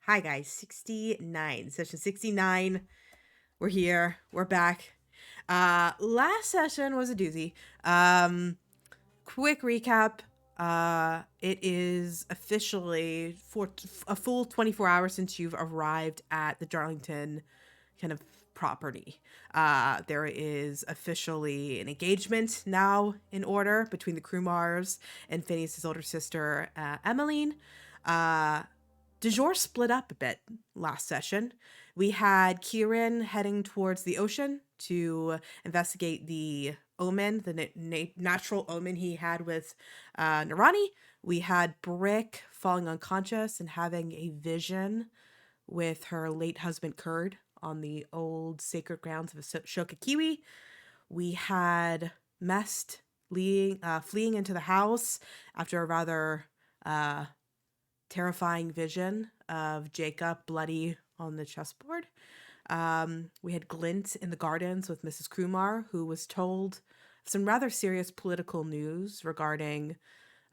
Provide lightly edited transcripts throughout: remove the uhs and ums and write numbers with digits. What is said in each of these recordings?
Hi guys, 69. Session 69. We're here. We're back. Last session was a doozy. Quick recap. It is officially for a full 24 hours since you've arrived at the Darlington kind of property. There is officially an engagement now in order between the Krumars and Phineas's older sister, Emmeline. Uh, Du jour split up a bit last session. We had Kieran heading towards the ocean to investigate the omen, the natural omen he had with Narani. We had Brick falling unconscious and having a vision with her late husband Kurd on the old sacred grounds of Shokakiwi. We had Mest fleeing into the house after a rather uh, terrifying vision of Jacob bloody on the chessboard. We had Glint in the gardens with Mrs. Krumar, who was told some rather serious political news regarding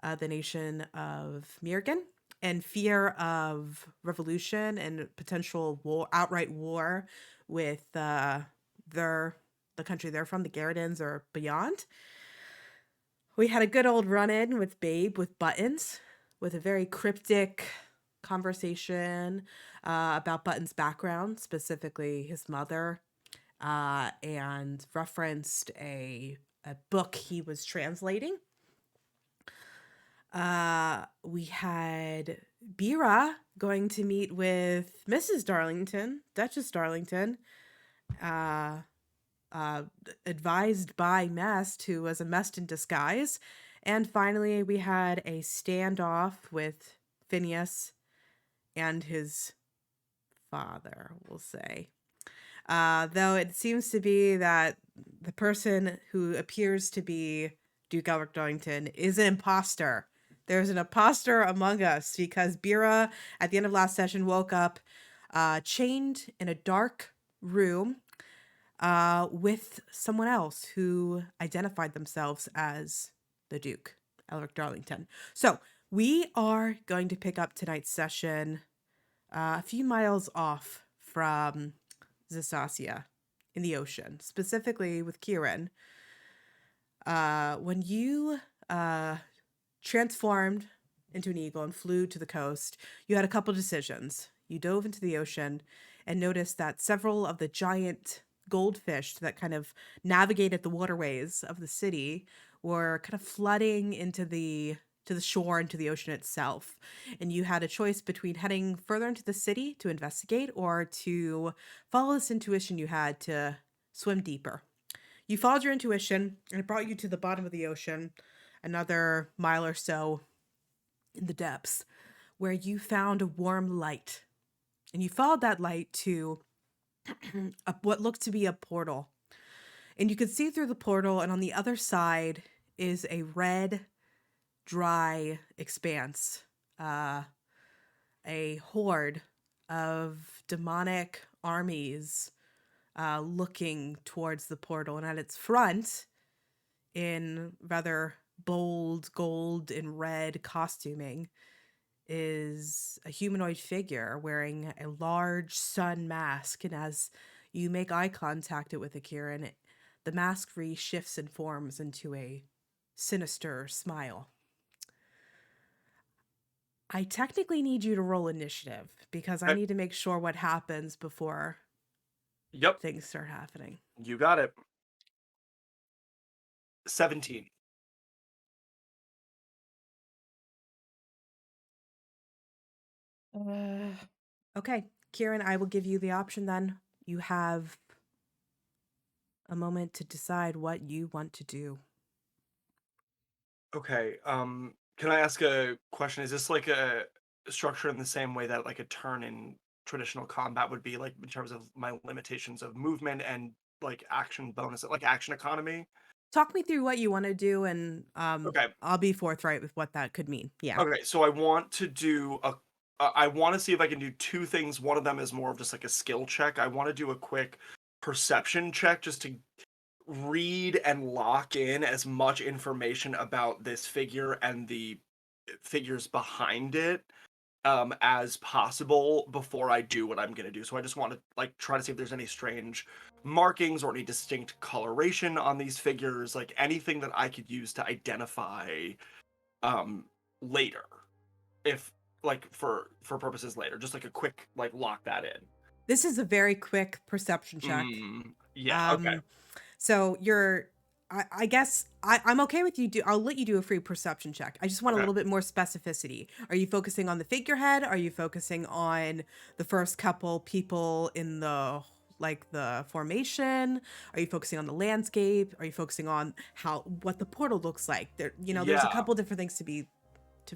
the nation of Mirgan and fear of revolution and potential war, outright war with the country they're from, the Garridans or beyond. We had a good old run-in with Babe with Buttons, with a very cryptic conversation about Button's background, specifically his mother, and referenced a book he was translating. We had Bira going to meet with Mrs. Darlington, Duchess Darlington, uh, uh, advised by Mest, who was a Mest in disguise. And finally, we had a standoff with Phineas and his father, we'll say. Though it seems to be that the person who appears to be Duke Albert Darlington is an imposter. There's an imposter among us because Bira, at the end of last session, woke up chained in a dark room with someone else who identified themselves as the Duke, Elric Darlington. So we are going to pick up tonight's session a few miles off from Zasasia in the ocean, specifically with Kieran. When you transformed into an eagle and flew to the coast, you had a couple decisions. You dove into the ocean and noticed that several of the giant goldfish that kind of navigated the waterways of the city were kind of flooding into the to the shore and to the ocean itself. And you had a choice between heading further into the city to investigate or to follow this intuition you had to swim deeper. You followed your intuition and it brought you to the bottom of the ocean, another mile or so in the depths, where you found a warm light. And you followed that light to what looked to be a portal. And you could see through the portal, and on the other side is a red, dry expanse, uh, a horde of demonic armies looking towards the portal. And at its front, in rather bold gold and red costuming, is a humanoid figure wearing a large sun mask. And as you make eye contact with Akira, and the mask reshifts and forms into a sinister smile. I technically need you to roll initiative because I Okay. need to make sure what happens before Yep, things start happening. you got it. 17. Uh, okay, Kieran, I will give you the option then. You have a moment to decide what you want to do. Okay, can I ask a question? Is this like a structure in the same way that like a turn in traditional combat would be, like in terms of my limitations of movement and like action bonus, like action economy? Talk me through what you want to do, and Okay, I'll be forthright with what that could mean. Yeah. okay, so I want to do I want to see if I can do two things. One of them is more of just like a skill check. I want to do a quick perception check just to read and lock in as much information about this figure and the figures behind it as possible before I do what I'm gonna do. So I just want to like try to see if there's any strange markings or any distinct coloration on these figures, like anything that I could use to identify um later, if like for purposes later, just like a quick like lock that in. This is a very quick perception check. Yeah, okay. Um, so I guess I'm okay with you I'll let you do a free perception check. I just want a Okay. little bit more specificity. Are you focusing on the figurehead? Are you focusing on the first couple people in the like the formation? Are you focusing on the landscape? Are you focusing on what the portal looks like? There's a Yeah, couple different things to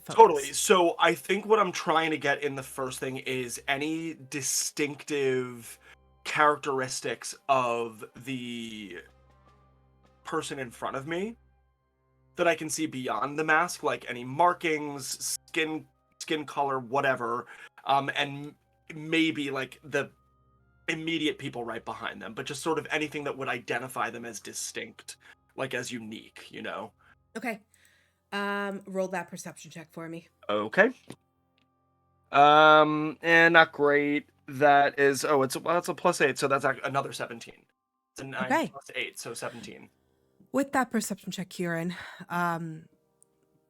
totally. focus. So I think what I'm trying to get in the first thing is any distinctive characteristics of the person in front of me that I can see beyond the mask, like any markings, skin color, whatever, and maybe like the immediate people right behind them, but just sort of anything that would identify them as distinct, like as unique, you know? Okay. Roll that perception check for me. Okay. And not great. That is, oh, that's a +8, so that's another 17. It's a 9 Okay. plus 8, so 17. With that perception check, Kieran,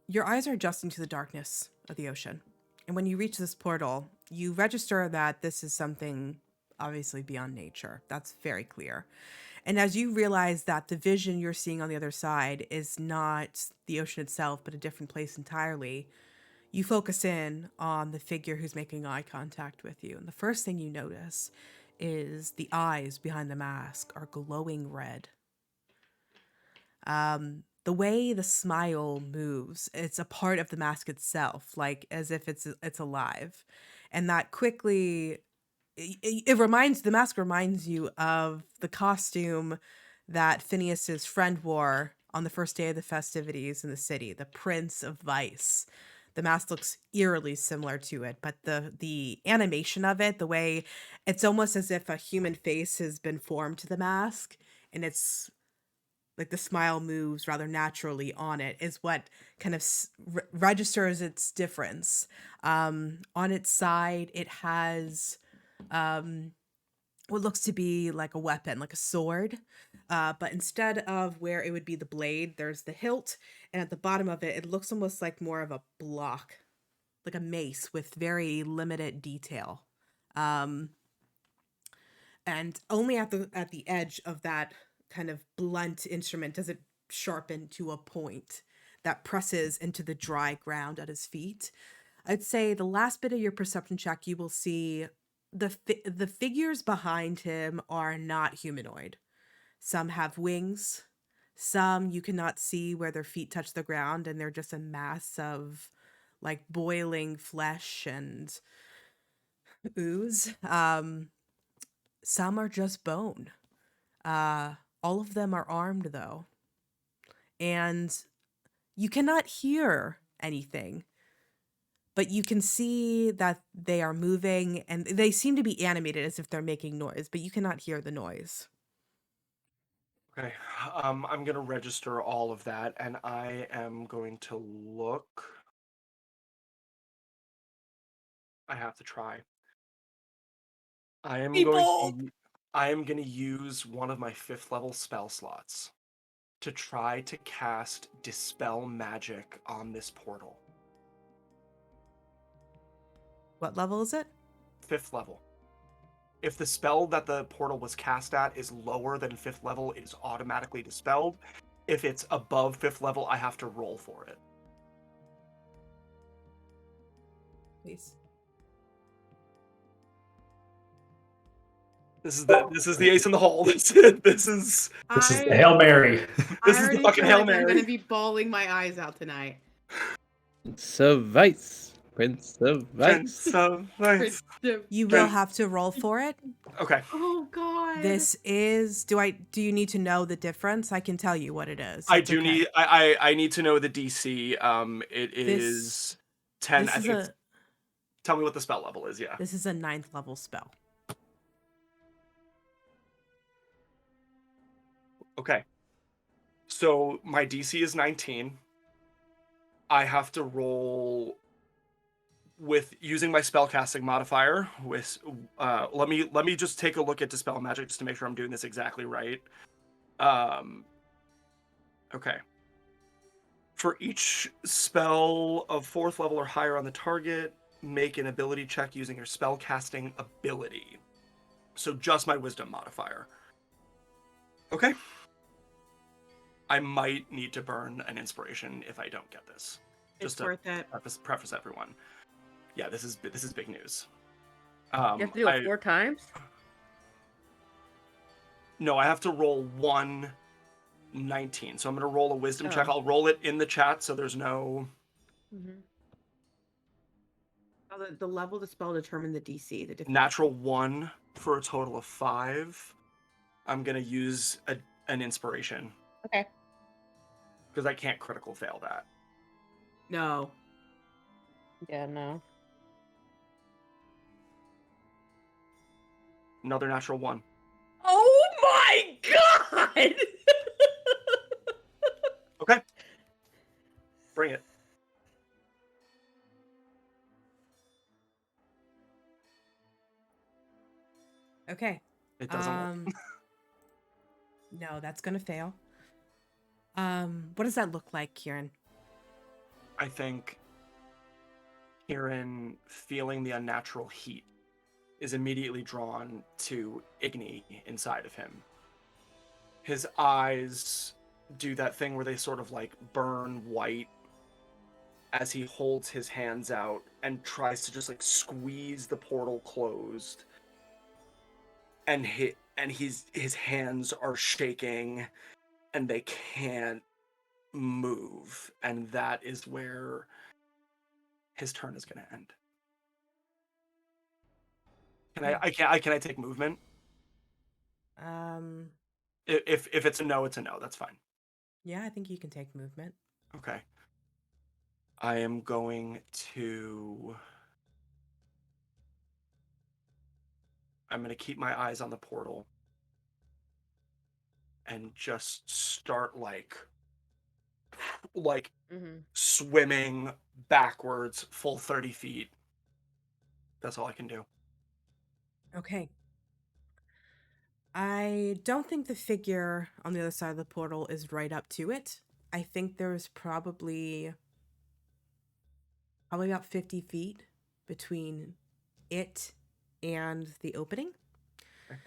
your eyes are adjusting to the darkness of the ocean. And when you reach this portal, you register that this is something obviously beyond nature. That's very clear. And as you realize that the vision you're seeing on the other side is not the ocean itself, but a different place entirely, you focus in on the figure who's making eye contact with you. And the first thing you notice is the eyes behind the mask are glowing red. The way the smile moves, it's a part of the mask itself, like as if it's alive. And that quickly it reminds the mask reminds you of the costume that Phineas's friend wore on the first day of the festivities in the city, the Prince of Vice. The mask looks eerily similar to it, but the animation of it, the way it's almost as if a human face has been formed to the mask, and it's like the smile moves rather naturally on it, is what kind of registers its difference. On its side, it has um, what looks to be like a weapon, like a sword. But instead of where it would be the blade, there's the hilt, and at the bottom of it, it looks almost like more of a block, like a mace with very limited detail. Um, and only at the edge of that kind of blunt instrument does it sharpen to a point that presses into the dry ground at his feet. I'd say the last bit of your perception check, you will see the figures behind him are not humanoid. Some have wings. Some you cannot see where their feet touch the ground, and they're just a mass of like boiling flesh and ooze. Some are just bone. Uh, all of them are armed though, and you cannot hear anything, but you can see that they are moving and they seem to be animated as if they're making noise, but you cannot hear the noise. Okay. I'm gonna register all of that, and I am going to look. I have to try. I am Be going bold. to. I am gonna use one of my 5th level spell slots to try to cast Dispel Magic on this portal. What level is it? 5th level. If the spell that the portal was cast at is lower than 5th level, it is automatically dispelled. If it's above 5th level, I have to roll for it. Please. This is the ace in the hole. This is the I Hail Mary. This I is the already fucking feel Hail like I'm Mary. gonna be bawling my eyes out tonight. Prince of Vice. Prince of Prince Vice. of Vice. You will Prince. have to roll for it. Okay. Oh God. This is do you need to know the difference? I can tell you what it is. I It's do okay. need. I need to know the DC. It This is 10. this I is think. a Tell me what the spell level is. Yeah. this is a 9th level spell. Okay. So my DC is 19. I have to roll with using my spellcasting modifier, with let me just take a look at dispel magic just to make sure I'm doing this exactly right. Okay. For each spell of 4th level or higher on the target, make an ability check using your spellcasting ability. So just my wisdom modifier. Okay. I might need to burn an inspiration if I don't get this. It's Just to worth it. preface everyone. Yeah, this is big news. You have to do it 4 times? No, I have to roll 1 19. So I'm going to roll a wisdom check. Oh. I'll roll it in the chat so there's no... Mm-hmm. Oh, the level of the spell determine the DC. The Natural 1 for a total of 5. I'm going to use an inspiration. Okay. Because I can't critical fail that. No. Yeah, no. Another natural 1. Oh my god! Okay. Bring it. Okay. It doesn't work. No, that's gonna fail. What does that look like, Kieran? I think Kieran, feeling the unnatural heat, is immediately drawn to Igni inside of him. His eyes do that thing where they sort of like burn white as he holds his hands out and tries to just like squeeze the portal closed. And his hands are shaking and they can't move, and that is where his turn is going to end. Can I take movement? If it's a no, it's a no. That's fine. Yeah, I think you can take movement. Okay. I am going to... I'm going to keep my eyes on the portal and just start like Mm-hmm. swimming backwards full 30 feet. That's all I can do. Okay. I don't think the figure on the other side of the portal is right up to it. I think there's probably about 50 feet between it and the opening. Okay.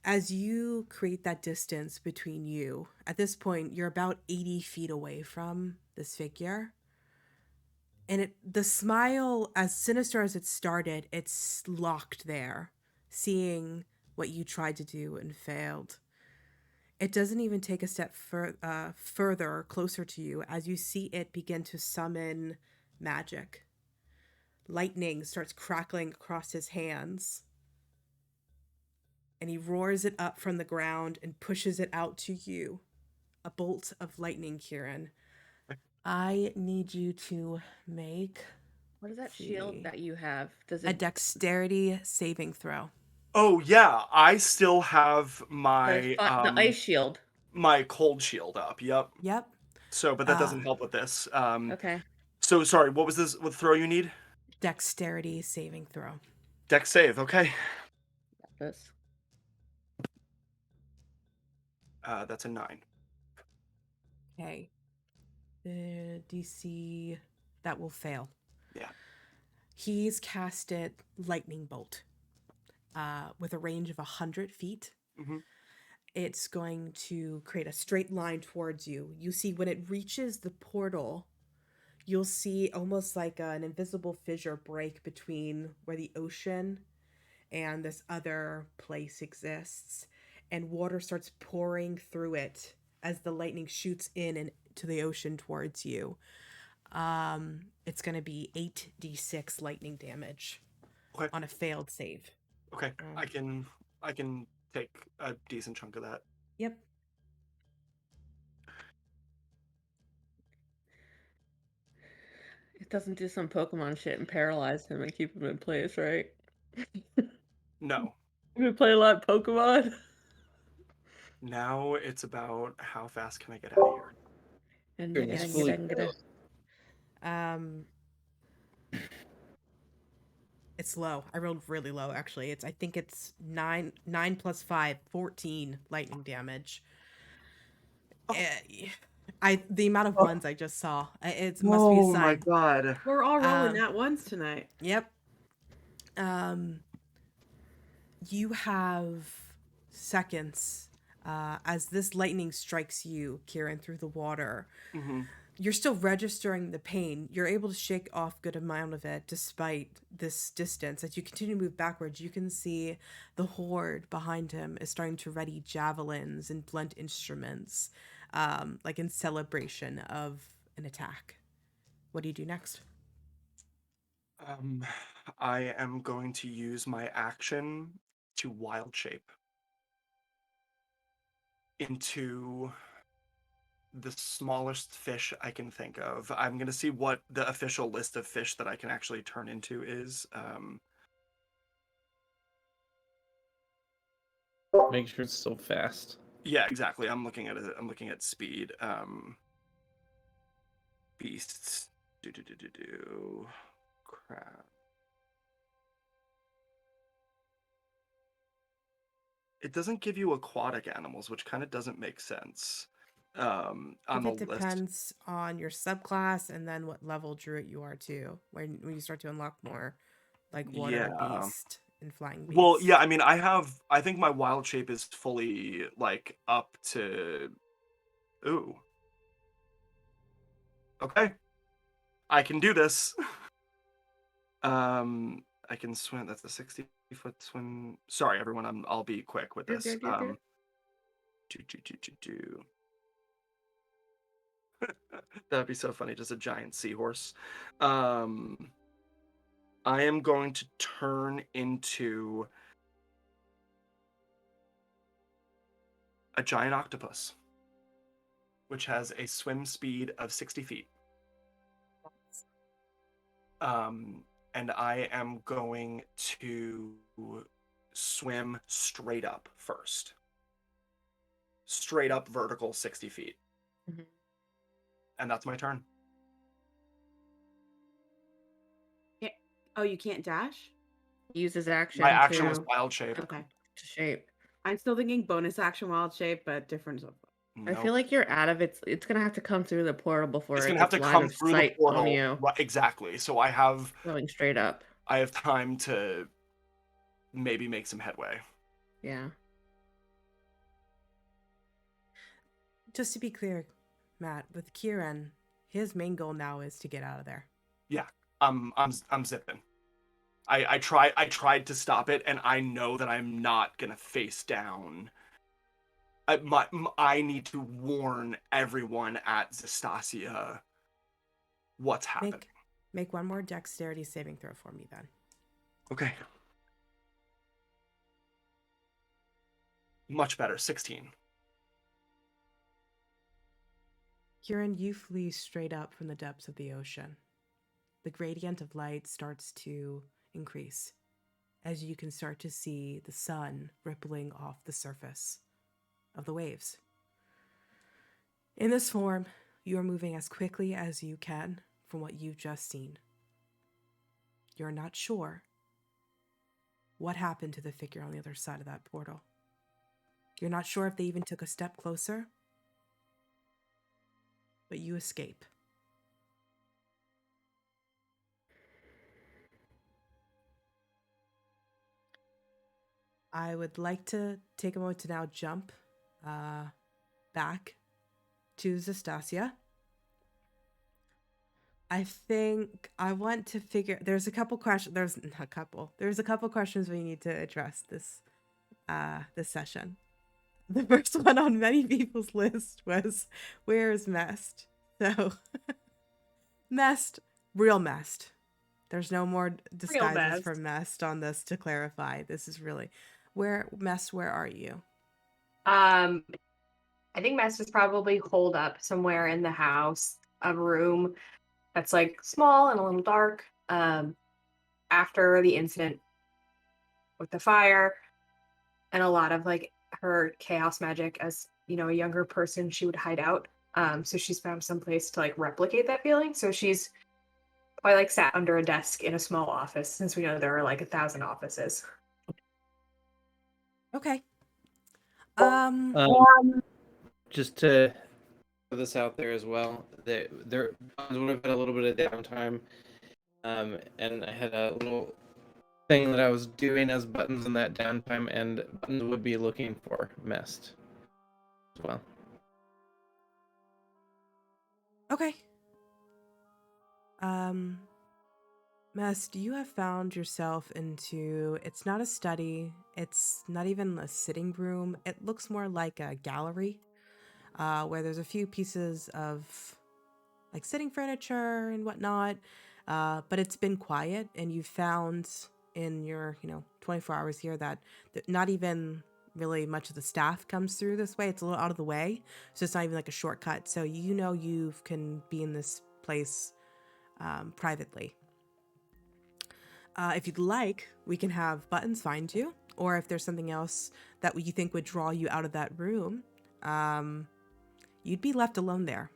As you create that distance between you, at this point, you're about 80 feet away from this figure. And the smile, as sinister as it started, it's locked there, seeing what you tried to do and failed. It doesn't even take a step further, closer to you, as you see it begin to summon magic. Lightning starts crackling across his hands, and he roars it up from the ground and pushes it out to you. A bolt of lightning, Kieran. I need you to make... What is that shield that you have? Does a it dexterity saving throw. Oh yeah, I still have my the ice shield? My cold shield up. Yep. Yep. So, but that doesn't help with this. Okay. So sorry, what was this? What throw you need? Dexterity saving throw. Dex save. Okay. Got this. That's a 9. Okay. The DC that will fail. Yeah. He's casted lightning bolt with a range of 100 feet. Mm-hmm. It's going to create a straight line towards you. You see, when it reaches the portal, you'll see almost like an invisible fissure break between where the ocean and this other place exists, and water starts pouring through it as the lightning shoots in and to the ocean towards you. It's going to be 8d6 lightning damage on a failed save. Okay, I can take a decent chunk of that. Yep. It doesn't do some Pokemon shit and paralyze him and keep him in place, right? No. We play a lot of Pokemon. Now it's about how fast can I get out of here? And Sure, it's fully Um, It's low. I rolled really low, actually. I think it's 9 plus 5, 14 lightning damage. The amount of Oh, ones I just saw. It must be a oh my sign. god. We're all rolling Um, that ones tonight. Yep. Um, you have seconds as this lightning strikes you, Kieran, through the water. Hmm. You're still registering the pain. You're able to shake off good amount of it despite this distance. As you continue to move backwards, you can see the horde behind him is starting to ready javelins and blunt instruments, like in celebration of an attack. What do you do next? Um, I am going to use my action to wild shape into the smallest fish I can think of. I'm going to see what the official list of fish that I can actually turn into is. Make sure it's still fast. Yeah, exactly. I'm looking at it. I'm looking at speed. Beasts. Do. Crap. It doesn't give you aquatic animals, which kind of doesn't make sense. On I the think it list. depends on your subclass and then what level druid you are too. When you start to unlock more, like water Yeah. beast and flying beast. Well, yeah, I mean, I think my wild shape is fully, like, up to... Ooh. Okay. I can do this. I can swim. That's a 60-foot swim. Sorry, everyone, I'll be quick with You're this. good, you're good. Do. That'd be so funny, just a giant seahorse. I am going to turn into a giant octopus, which has a swim speed of 60 feet. And I am going to swim straight up first. Straight up vertical 60 feet. Mhm. And that's my turn. Oh, you can't dash? Use his action My action was to wild shape. Okay. shape. I'm still thinking bonus action wild shape, but different. I Nope. feel like you're out of it. It's gonna have to come through the portal before It's it gonna have gets to line come of through the sight on portal. you. Right, exactly. So I have Going straight up. time to maybe make some headway. Yeah. Just to be clear, Matt, with Kieran, his main goal now is to get out of there. Yeah, I'm zipping. I tried to stop it, and I know that I'm not gonna face down. I need to warn everyone at Zastasia what's happening. Make one more dexterity saving throw for me then. Okay. Much better, 16. Kieran, you flee straight up from the depths of the ocean. The gradient of light starts to increase as you can start to see the sun rippling off the surface of the waves. In this form, you are moving as quickly as you can from what you've just seen. You're not sure what happened to the figure on the other side of that portal. You're not sure if they even took a step closer, but you escape. I would like to take a moment to now jump back to Zastasia. I think I want to figure. There's a couple questions. There's a couple questions we need to address this session. The first one on many people's list was, where is Mest? So, Mest, real Mest. There's no more disguises Mest. for Mest on this to clarify. This is really, Mest, where are you? I think Mess is probably holed up somewhere in the house, a room that's like small and a little dark. After the incident with the fire and a lot of like her chaos magic as, you know, a younger person, she would hide out. So she's found some place to like replicate that feeling. So she's I like sat under a desk in a small office since we know there are like 1,000 offices. Okay. Just to put this out there as well, there would have had a little bit of downtime, and I had a little thing that I was doing as Buttons in that downtime, and Buttons would be looking for Mest as well. Okay. Mest, you have found yourself into, it's not a study, it's not even a sitting room. It looks more like a gallery, where there's a few pieces of like sitting furniture and whatnot. But it's been quiet, and you found in your, 24 hours here that not even really much of the staff comes through this way. It's a little out of the way, so it's not even like a shortcut. So you can be in this place privately. If you'd like, we can have Buttons find you, or if there's something else that you think would draw you out of that room, you'd be left alone there.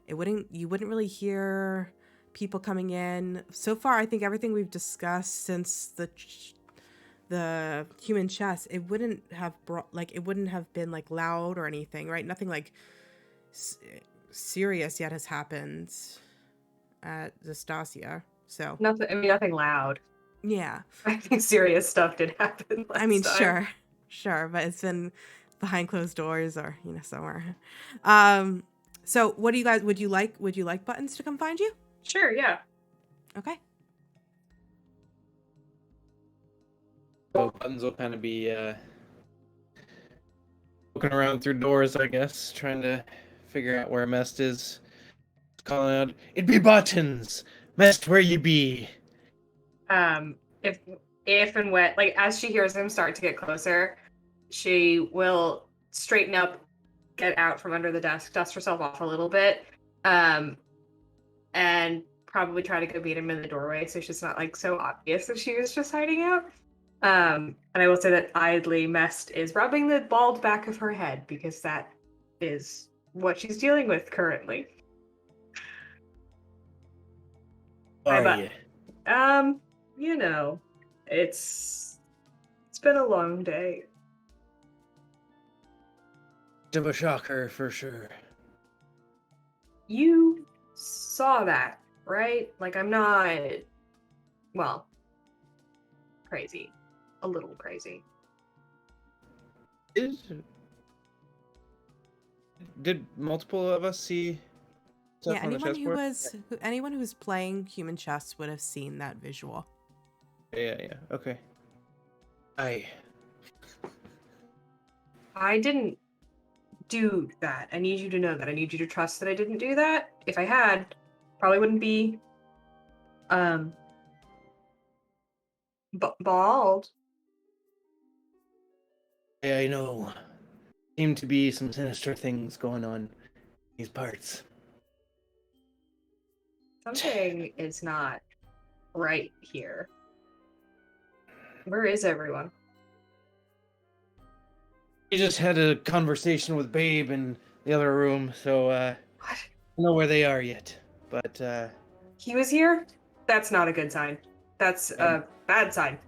You wouldn't really hear people coming in. So far, I think everything we've discussed since the human chest, it wouldn't have been like loud or anything, right? Nothing like serious yet has happened at Zastasia. So Nothing loud. yeah. I think serious stuff did happen last time. Sure, but it's been behind closed doors or somewhere. So what do you guys would you like Buttons to come find you? Sure, yeah. Okay. So Buttons will kind of be looking around through doors, I guess, trying to figure out where Mest is. Calling out, "It be Buttons! Mest, where you be?" If and when, like, as she hears him start to get closer, she will straighten up, get out from under the desk, dust herself off a little bit, and probably try to go meet him in the doorway so she's not like so obvious that she was just hiding out. And I will say that idly Mest is rubbing the bald back of her head because that is what she's dealing with currently. Are But you? It's been a long day. Bit of a shocker for sure. You saw that, right? Like, I'm not, well, crazy. A little crazy. Did multiple of us see stuff Yeah, on the chessboard? anyone who was playing human chess would have seen that visual. Yeah. Okay. I didn't do that. I need you to know that. I need you to trust that I didn't do that. If I had, probably wouldn't be bald. I know. Seem to be some sinister things going on in these parts. Something is not right here. Where is everyone? We just had a conversation with Babe in the other room, so What? I don't know where they are yet. But He was here? That's not a good sign. That's a bad sign.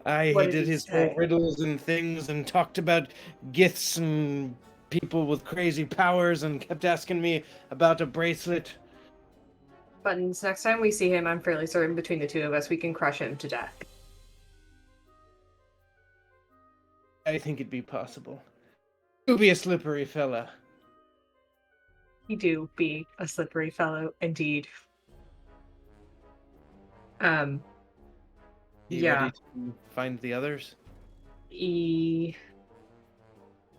he What did did he his say? whole riddles and things and talked about gifts and people with crazy powers and kept asking me about a bracelet. Buttons, next time we see him, I'm fairly certain between the two of us, we can crush him to death. I think it'd be possible. You'll be a slippery fella. You do be a slippery fellow, indeed. You Yeah. ready to find the others?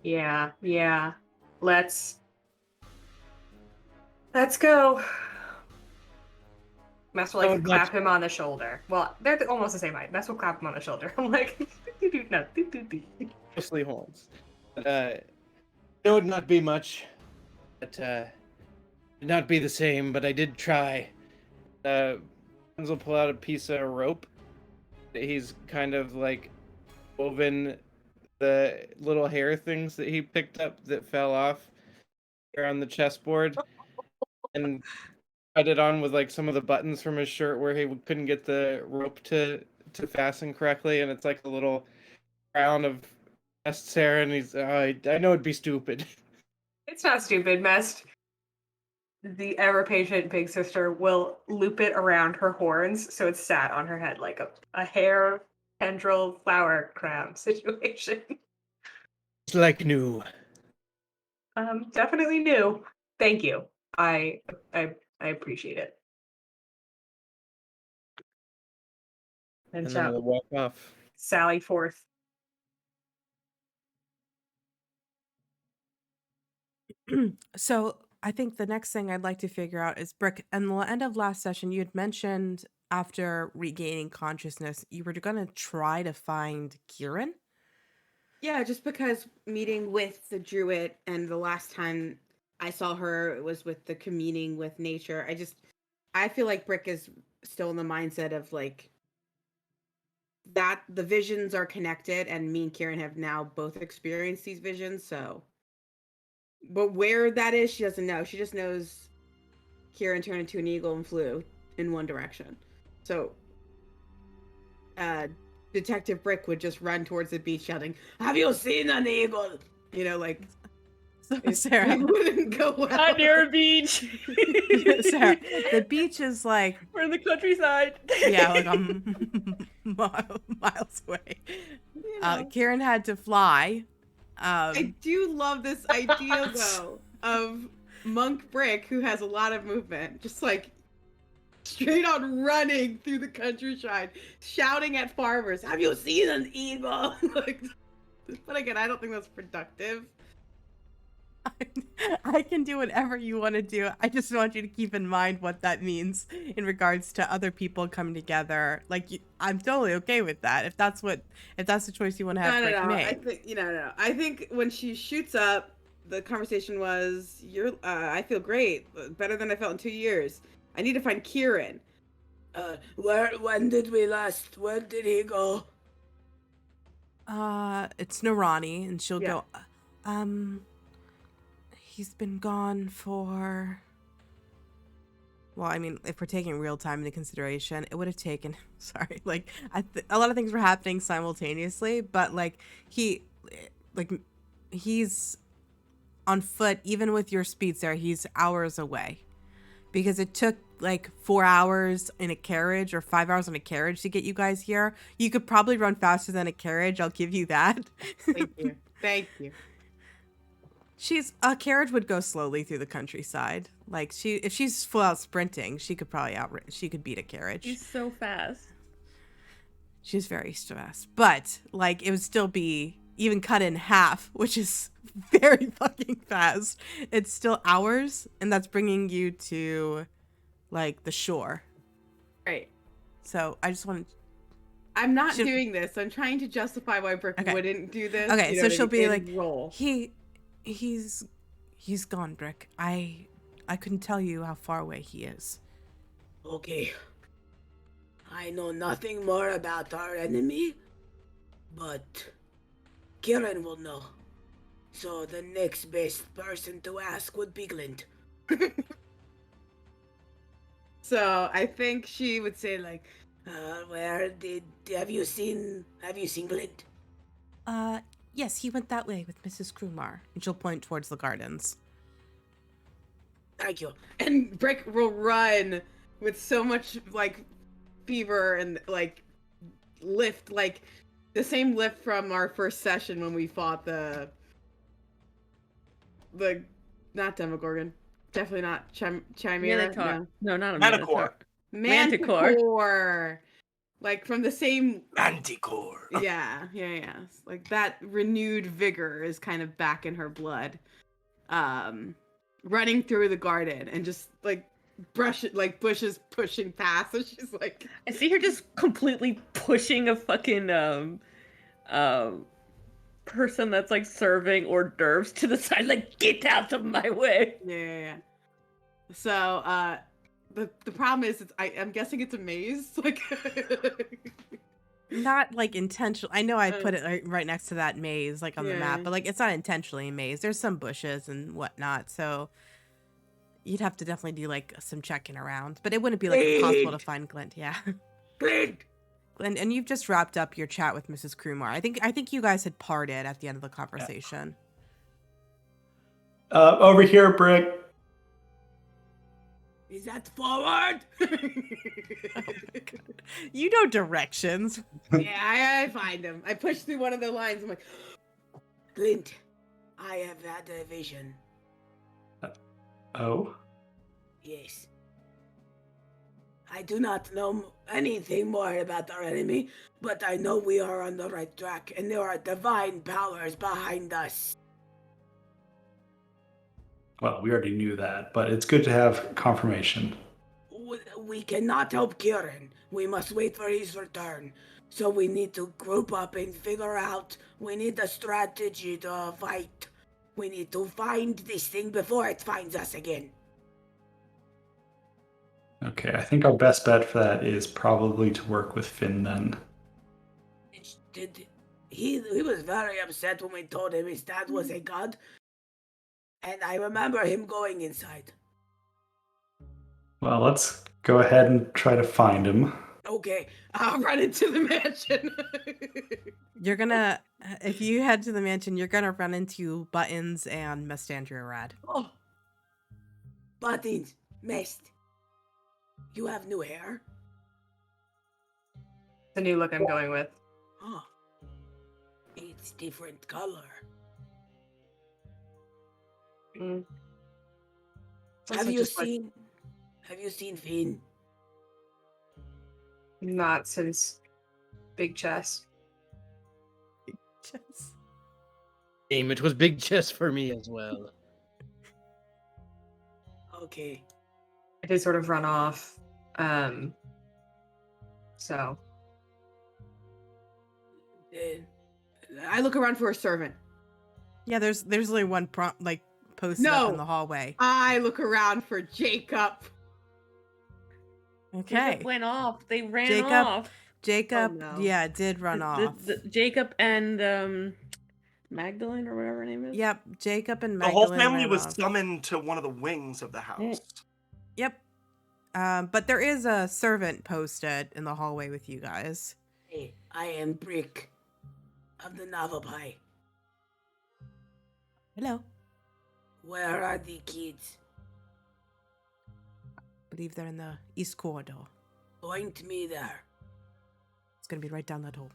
Yeah. Let's go. Mess will like clap him on the shoulder. Well, they're almost the same height. Mess will clap him on the shoulder. I'm like, no. Mostly horns. It would not be much. But it'd not be the same, but I did try. Hans will pull out a piece of rope. He's kind of like woven the little hair things that he picked up that fell off here on the chessboard. and cut it on with like some of the buttons from his shirt where he couldn't get the rope to fasten correctly, and it's like a little crown of Mest's hair, and he's I know it'd be stupid. It's not stupid, Mest. The ever patient big sister will loop it around her horns so it's sat on her head like a hair tendril flower crown situation. It's like new. Definitely new. Thank you. I appreciate it. And And then shall we'll walk off. sally forth. So I think the next thing I'd like to figure out is Brick. And the end of last session, you had mentioned after regaining consciousness, you were going to try to find Kieran. Yeah, just because meeting with the druid and the last time I saw her it was with the communing with nature. I feel like Brick is still in the mindset of like that the visions are connected and me and Kieran have now both experienced these visions, so but where that is, she doesn't know. She just knows Kieran turned into an eagle and flew in one direction. So Detective Brick would just run towards the beach shouting, "Have you seen an eagle?" You know, like So, it Sarah, wouldn't go well. Not near a beach. Sarah, the beach is like, We're in the countryside. yeah, like miles away. You know. Kieran had to fly. I do love this idea though of Monk Brick, who has a lot of movement, just like straight on running through the countryside, shouting at farmers, "Have you seen an eagle?" Like, but again, I don't think that's productive. I can do whatever you want to do. I just want you to keep in mind what that means in regards to other people coming together. Like, I'm totally okay with that. If that's the choice you want to have, Brick No. make. I think no. I think when she shoots up, the conversation was, "You're. I feel great, better than I felt in 2 years. I need to find Kieran." When did we last? Where did he go? It's Narani, and she'll Yeah. go. He's been gone for. Well, I mean, if we're taking real time into consideration, it would have taken. Sorry, like a lot of things were happening simultaneously, but like he's on foot. Even with your speed, Sarah, he's hours away, because it took like 4 hours in a carriage or 5 hours in a carriage to get you guys here. You could probably run faster than a carriage. I'll give you that. Thank you. Thank you. A carriage would go slowly through the countryside. Like if she's full out sprinting, she could probably she could beat a carriage. He's so fast. She's very fast, but like it would still be even cut in half, which is very fucking fast. It's still hours, and that's bringing you to like the shore. Right. So I just want to. I'm not Should- doing this. I'm trying to justify why Brick Okay. wouldn't do this. Okay, you so know what I she'll mean? be In like, roll. he's gone, Brick. I couldn't tell you how far away he is. Okay. I know nothing more about our enemy, but Kieran will know. So the next best person to ask would be Glint. So I think she would say like, Have you seen Glint? Yes, he went that way with Mrs. Krumar. And she'll point towards the gardens. Thank you. and Brick will run with so much like fever and like lift, like the same lift from our first session when we fought the not Demogorgon, definitely not Chimera. Minotaur. No, not a Manticore. Minotaur. No. Manticore. Manticore. Like from the same. Manticore. Yeah. Like that renewed vigor is kind of back in her blood. Running through the garden and just like brush it, like bushes pushing past, and she's like, I see her just completely pushing a fucking person that's like serving hors d'oeuvres to the side, like, get out of my way. yeah. So the problem is I'm guessing it's a maze. Like Not like intentional. I know I put it right next to that maze, like on the map, Yeah. but like it's not intentionally a maze. There's some bushes and whatnot. So You'd have to definitely do like some checking around, but it wouldn't be like impossible to Clint! find Glint. Yeah, Clint! Glint, and you've just wrapped up your chat with Mrs. Krumar. I think you guys had parted at the end of the conversation. Over here, Brick. Is that forward? You know directions. Yeah, I find him. I push through one of the lines. I'm like, Clint, I have had a vision. Oh. Yes. I do not know anything more about our enemy, but I know we are on the right track, and there are divine powers behind us. Well, we already knew that, but it's good to have confirmation. We cannot help Kieran. We must wait for his return. So we need to group up and figure out. We need a strategy to fight. We need to find this thing before it finds us again. Okay, I think our best bet for that is probably to work with Finn then. He was very upset when we told him his dad was a god. And I remember him going inside. Well, let's go ahead and try to find him. okay, I'll run into the mansion. You're gonna, if you head to the mansion, you're gonna run into Buttons and Mestandria Rad. Oh. Buttons, Mist. You have new hair? The new look I'm going with. Oh. It's different color. Mm. Have Also you just, like, seen Finn? not since Big Chess. Just- Game, it was big chess for me as well. Okay. I did sort of run off. So I look around for a servant. Yeah, there's only one posted No. up in the hallway. I look around for Jacob. Okay, Jacob went off. They ran Jacob, off. Jacob, Oh, no. yeah, did run off. Jacob and Magdalene or whatever her name is. Yep, Jacob and The whole Magdalene family ran was off. summoned to one of the wings of the house. Yep. But there is a servant posted in the hallway with you guys. Hey, I am Brick of the Navapai. Hello. Where are the kids? I believe they're in the east corridor. Point me there. It's gonna be right down that hole.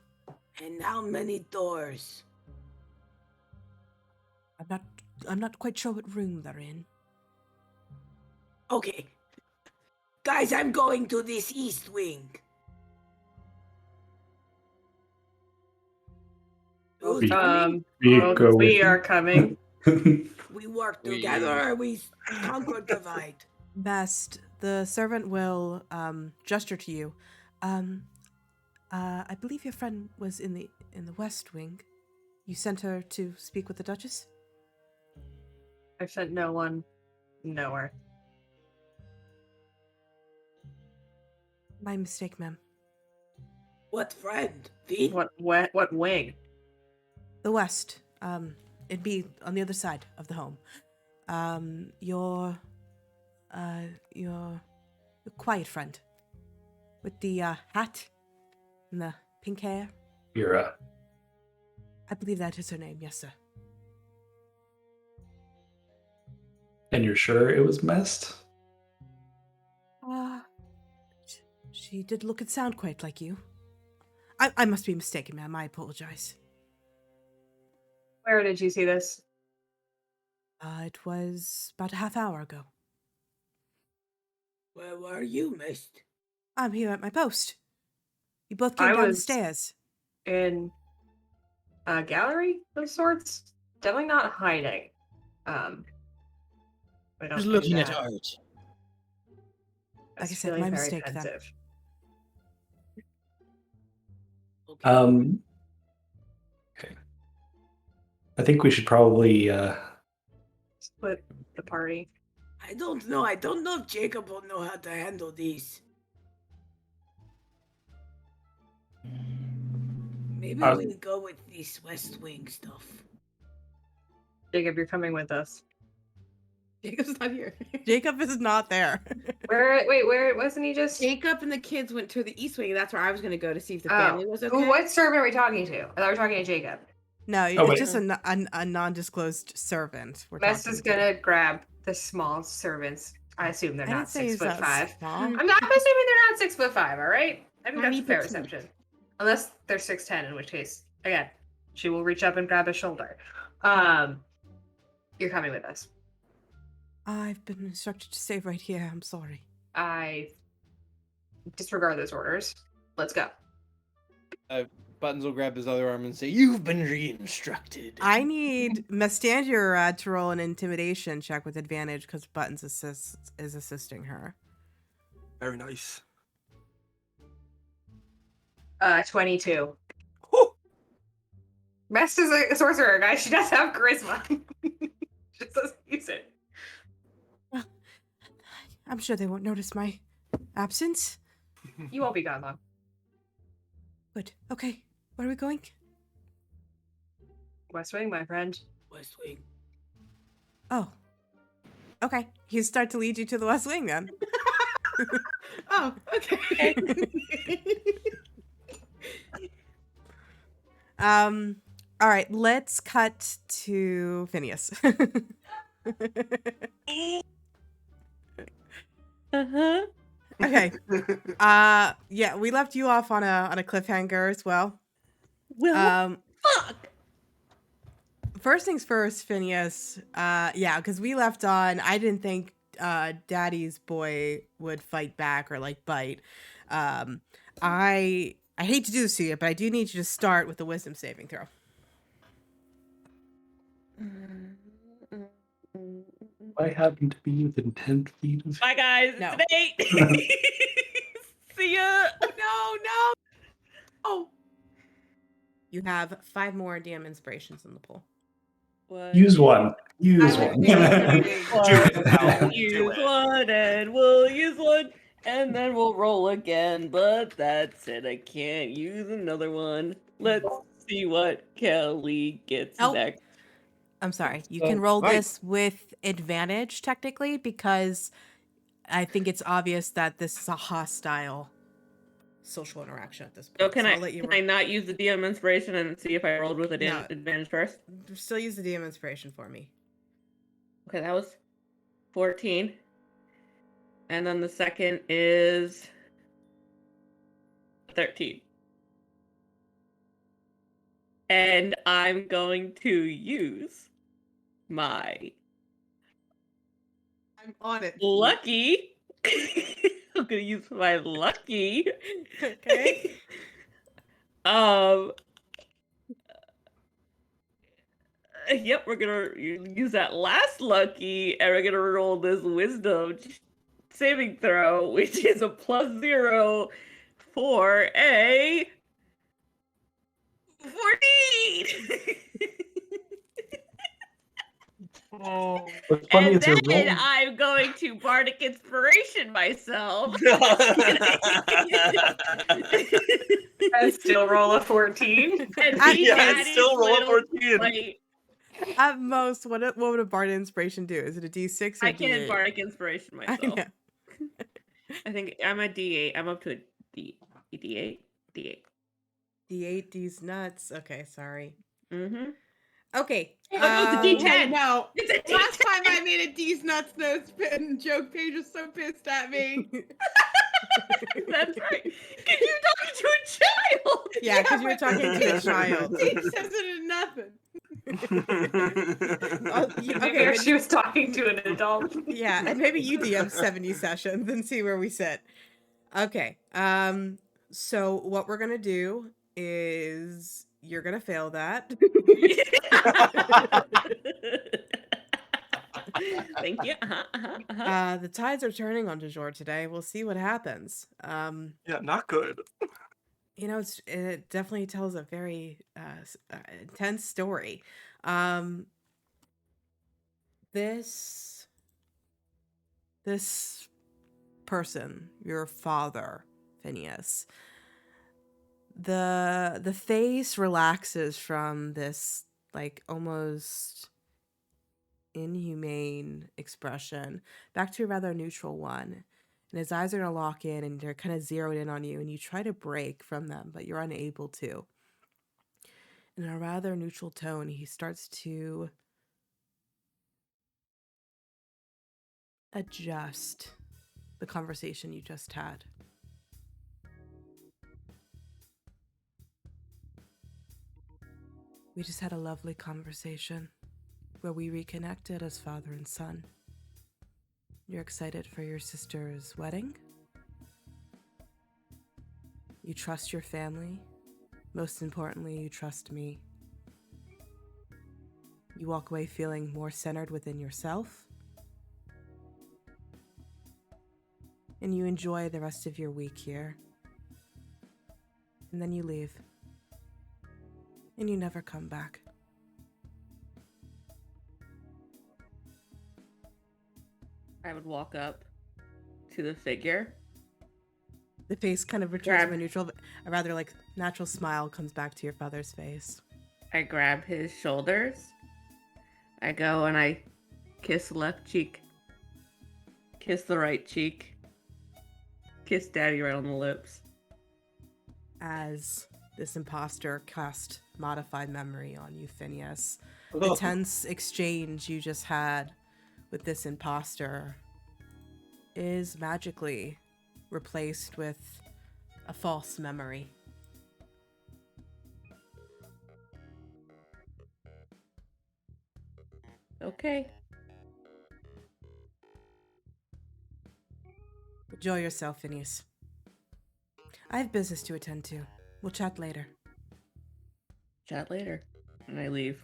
And how many doors? I'm not quite sure what room they're in. Okay. Guys, I'm going to this east wing. Who's coming? we are coming. We work together or we conquer divide? Best, the servant will gesture to you. I believe your friend was in the west wing. You sent her to speak with the Duchess? I've sent no one nowhere. My mistake, ma'am. What friend? Finn? What wing? The west. It'd be on the other side of the home. Your quiet friend with the hat and the pink hair. Ira. I believe that is her name. Yes, sir. And you're sure it was Mest? She did look and sound quite like you. I must be mistaken, ma'am. I apologize. Where did you see this? It was about a half hour ago. Where were you, Mist? I'm here at my post. You both came I down the was- stairs. In a gallery of sorts? Definitely not hiding. I don't Just do looking at that. art. Like I That's said, feeling my very mistake then. pensive. Okay. Okay. I think we should probably Split the party. I don't know. I don't know if Jacob will know how to handle these. Maybe we go with this West Wing stuff. Jacob, you're coming with us. Jacob's not here. Jacob is not there. Where wasn't he just? Jacob and the kids went to the East Wing. That's where I was going to go to see if the Oh. family was okay. Ooh, what servant are we talking to? I thought we were talking to Jacob. No, Oh, it's wait. just a non-disclosed servant. We're Mess talking is to. gonna grab the small servants. I assume they're I didn't not say he's 6'5". that small. I'm not assuming they're not 6'5". All right, I think that's Tiny a fair petite. assumption. Unless they're 6'10", in which case, again, she will reach up and grab his shoulder. You're coming with us. I've been instructed to stay right here. I'm sorry. I disregard those orders. Let's go. Buttons will grab his other arm and say, "You've been re-instructed." I need Mestandir to roll an intimidation check with advantage because Buttons is assisting her. Very nice. 22. Whew. Mest is a sorcerer, guys. She does have charisma. She just doesn't use it. I'm sure they won't notice my absence. You won't be gone long. Good. Okay. Where are we going? West Wing, my friend. West Wing. Oh. Okay. He start to lead you to the West Wing then. Oh, okay. All right, let's cut to Phineas. Uh-huh. Okay. Yeah, we left you off on a cliffhanger as well. Well, fuck. First things first, Phineas. Yeah, because we left on. I didn't think Daddy's boy would fight back or like bite. I hate to do this to you, but I do need you to start with the wisdom saving throw. I happen to be within 10 feet of Bye, guys. No. It's an 8. See ya. No. Oh, You have 5 more DM inspirations in the pool. What? Use one. Use I one. would think- Do it now. Do Use it. one, and we'll use one, and then we'll roll again. But that's it. I can't use another one. Let's see what Kelly gets Oh. next. I'm sorry. You So, can roll right. this with advantage, technically, because I think it's obvious that this is a hostile social interaction at this point. So can I'll let you I not use the DM inspiration and see if I rolled with No. advantage first? still use the DM inspiration for me. Okay, that was 14. And then the second is 13. And I'm going to use my I'm on it. lucky. I'm gonna use my lucky. Okay. Yep, we're gonna use that last lucky, and we're gonna roll this wisdom saving throw, which is a +0 for a 14. What's funny And is you're then rolling. I'm going to bardic inspiration myself. And still roll a 14. And I- be Yeah, Daddy's it's still roll a little 14. plate. At most, what would a bard inspiration do? Is it a D6 or a I can't D8? bardic inspiration I myself. know. I think I'm a D8. I'm up to a D8. D8. D8, D's nuts. Okay, sorry. Mm-hmm. Okay. Oh, no, it's a D10. I know. It's a Last time I D10. made a D's nuts notes and joke page was so pissed at me. That's right. Because you're talking to a child. Yeah, because you were but talking to a child. He says it in nothing. Oh, Maybe okay, she was talking to an adult. yeah, and maybe you DM 70 sessions and see where we sit. Okay. So what we're gonna do is you're gonna fail that. Thank you. The tides are turning on Dejor today. We'll see what happens. Yeah, not good. You know, it definitely tells a very intense story. This person, your father, Phineas, the face relaxes from this like almost inhumane expression back to a rather neutral one. And his eyes are going to lock in and they're kind of zeroed in on you, and you try to break from them, but you're unable to. In a rather neutral tone, he starts to adjust the conversation you just had. We just had a lovely conversation where we reconnected as father and son. You're excited for your sister's wedding? You trust your family. Most importantly, you trust me. You walk away feeling more centered within yourself. And you enjoy the rest of your week here. And then you leave. And you never come back. I would walk up to the figure. The face kind of returns to a neutral, a rather like natural smile comes back to your father's face. I grab his shoulders. I go and I kiss the left cheek. Kiss the right cheek. Kiss Daddy right on the lips. As this imposter cast modified memory on you, Phineas. The tense exchange you just had with this imposter is magically replaced with a false memory. Okay. Enjoy yourself, Phineas. I have business to attend to. We'll chat later. Chat later. And I leave.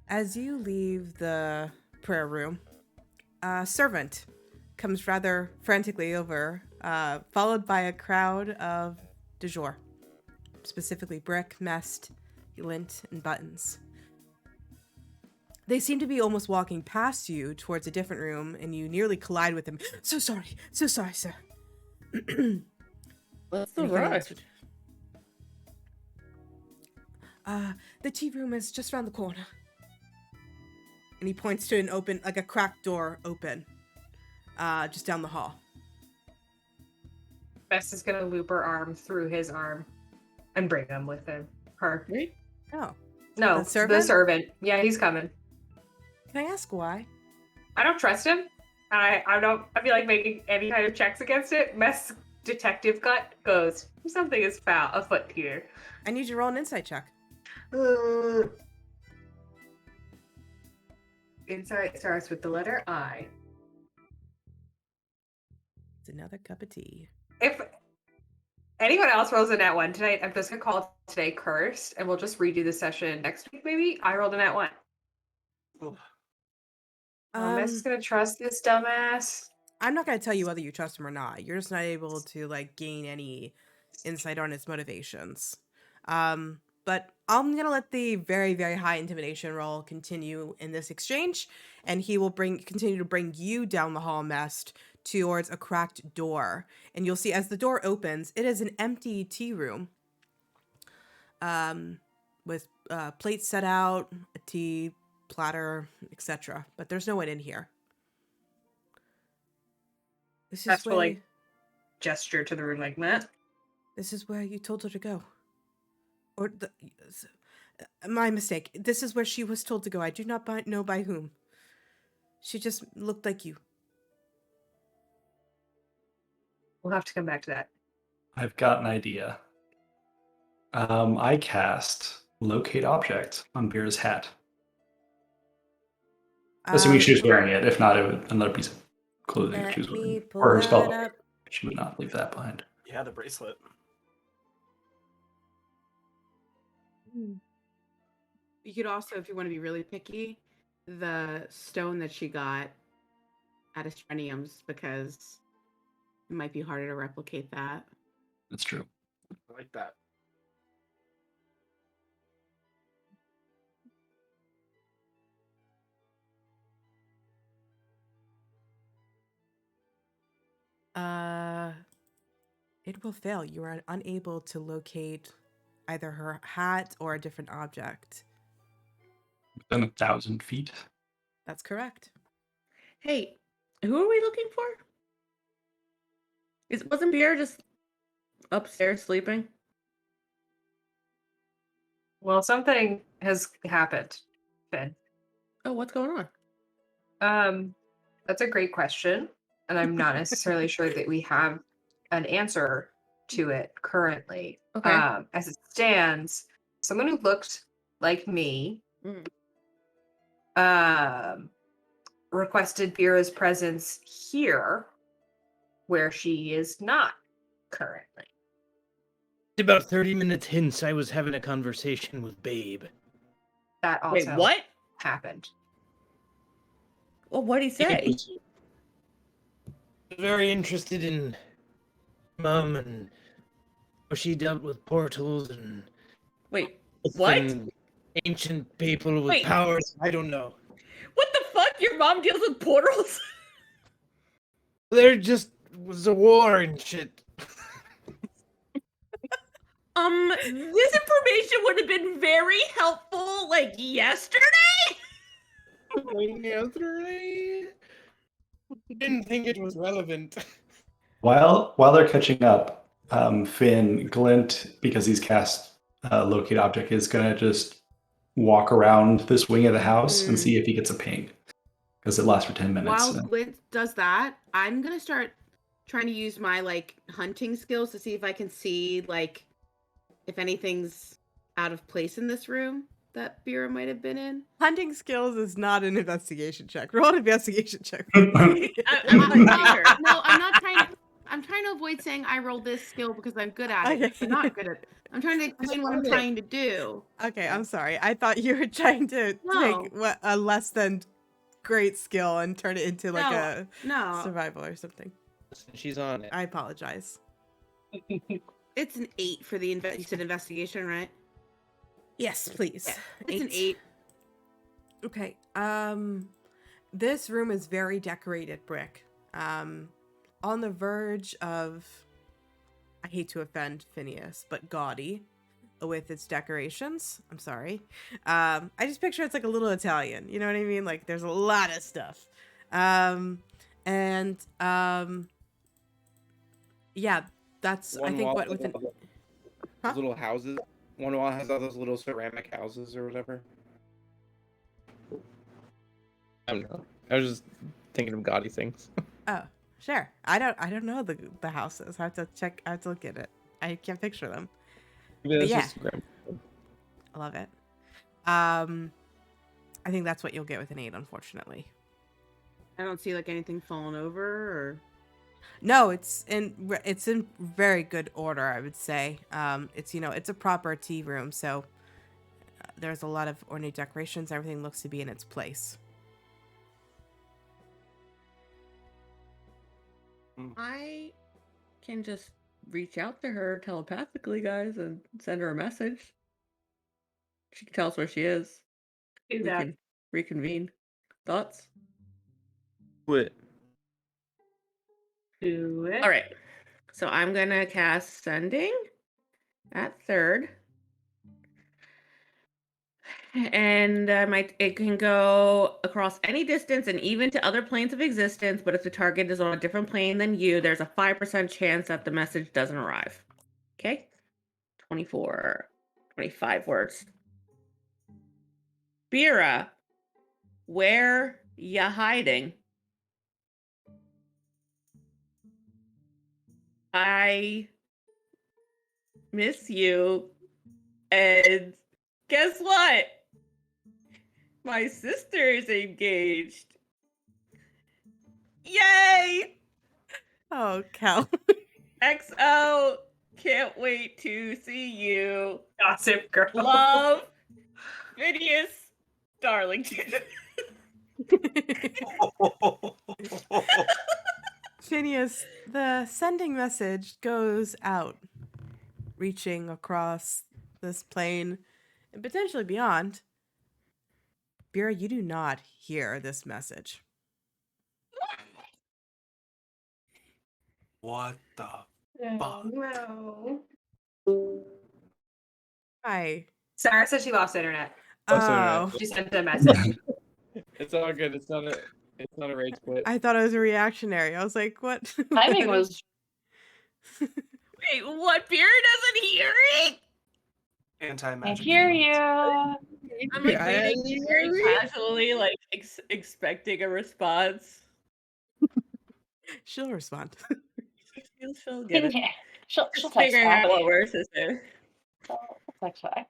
As you leave the prayer room, a servant comes rather frantically over, followed by a crowd of du jour, specifically Brick, Mest, Lint, and Buttons. They seem to be almost walking past you towards a different room, and you nearly collide with them. So sorry, sir. What's the rush? The tea room is just around the corner. And he points to an open, like a cracked door open, just down the hall. Bess is gonna loop her arm through his arm and bring him with him. Her. Wait. Oh. No, The servant? the servant. Yeah, he's coming. Can I ask why? I don't trust him. And I feel like making any kind of checks against it. Mess detective gut goes, something is foul afoot here. I need you to roll an insight check. Insight starts with the letter I. It's another cup of tea. If anyone else rolls a nat 1 tonight, I'm just gonna call today cursed, and we'll just redo the session next week, maybe. I rolled a nat 1. Mess is gonna trust this dumbass. I'm not going to tell you whether you trust him or not. You're just not able to like gain any insight on his motivations. But I'm going to let the very, very high intimidation roll continue in this exchange, and he will continue to bring you down the hall, Mest, towards a cracked door. And you'll see as the door opens, it is an empty tea room. With plates set out, a tea platter, etc. But there's no one in here. This That's is where like gesture to the room like that. This is where you told her to go. Or my mistake. This is where she was told to go. I do not know by whom. She just looked like you. We'll have to come back to that. I've got an idea. I cast Locate Object on Beer's hat. Assuming she was wearing it. If not, it would another piece of clothing that she was wearing. Or her spell book. She would not leave that behind. Yeah, the bracelet. You could also, if you want to be really picky, the stone that she got at Estrenium's, because it might be harder to replicate that. That's true. I like that. It will fail. You are unable to locate either her hat or a different object. Within 1,000 feet. That's correct. Hey, who are we looking for? Wasn't Pierre just upstairs sleeping? Well, something has happened, Finn. Oh, what's going on? That's a great question, and I'm not necessarily sure that we have an answer to it currently. Okay. As it stands, someone who looked like me requested Vera's presence here, where she is not currently. About 30 minutes hence, I was having a conversation with Babe. That Wait, also what? happened. Well, what'd he He say? was very interested in Mom and how she dealt with portals and Wait, what? and ancient people with Wait. powers. I don't know. What the fuck? Your mom deals with portals? There just was a war and shit. This information would have been very helpful, like, yesterday? Yesterday? Didn't think it was relevant. While they're catching up, Finn, Glint, because he's cast locate object, is gonna just walk around this wing of the house and see if he gets a ping, because it lasts for 10 minutes. While so. Glint does that, I'm gonna start trying to use my like hunting skills to see if I can see like if anything's out of place in this room that Vera might have been in. Hunting skills is not an investigation check. Roll an investigation check. I'm No, I'm not trying to. I'm trying to avoid saying I rolled this skill because I'm good at it. Okay. I'm not good at it. I'm trying to explain what I'm trying to do. Okay, I'm sorry. I thought you were trying to No. take a less than great skill and turn it into like a No, survival or something. She's on it. I apologize. it's an 8 for the you said investigation, right? Yes, please. It's an 8. Okay. This room is very decorated, Brick. On the verge of, I hate to offend Phineas, but gaudy with its decorations. I'm sorry. I just picture it's like a little Italian. You know what I mean? Like there's a lot of stuff. Yeah, that's I think what with those little houses. One wall has all those little ceramic houses or whatever. I don't know. I was just thinking of gaudy things. Oh, sure. I don't know the houses. I have to check. I have to look at it. I can't picture them. Yeah. I love it. I think that's what you'll get with an 8, unfortunately. I don't see like anything falling over or. No, it's in very good order, I would say. It's it's a proper tea room, so there's a lot of ornate decorations. Everything looks to be in its place. I can just reach out to her telepathically, guys, and send her a message. She can tell us where she is. Do We that. can reconvene. Thoughts? What? Do it. All right. So I'm gonna cast sending at 3rd, and it can go across any distance and even to other planes of existence. But if the target is on a different plane than you, there's a 5% chance that the message doesn't arrive. Okay, 24, 25 words. Bira, where ya hiding? I miss you. And guess what? My sister is engaged. Yay! Oh, Cal. XO. Can't wait to see you. Gossip girl. Love. Phineas Darlington. Phineas, the sending message goes out, reaching across this plane and potentially beyond. Bira, you do not hear this message. What the Oh, no. Hi. Sarah said she lost internet. Oh, She sent a message. It's all good. It's not a rage quit. I thought it was a reactionary. I was like, what? Timing What is- was Wait, what? Beer doesn't hear it? I Anti-magic. hear fields. you. I'm like reading very casually, like expecting a response. She'll respond. She'll get it. She'll Just text figuring back. out what worse is there. She'll text back.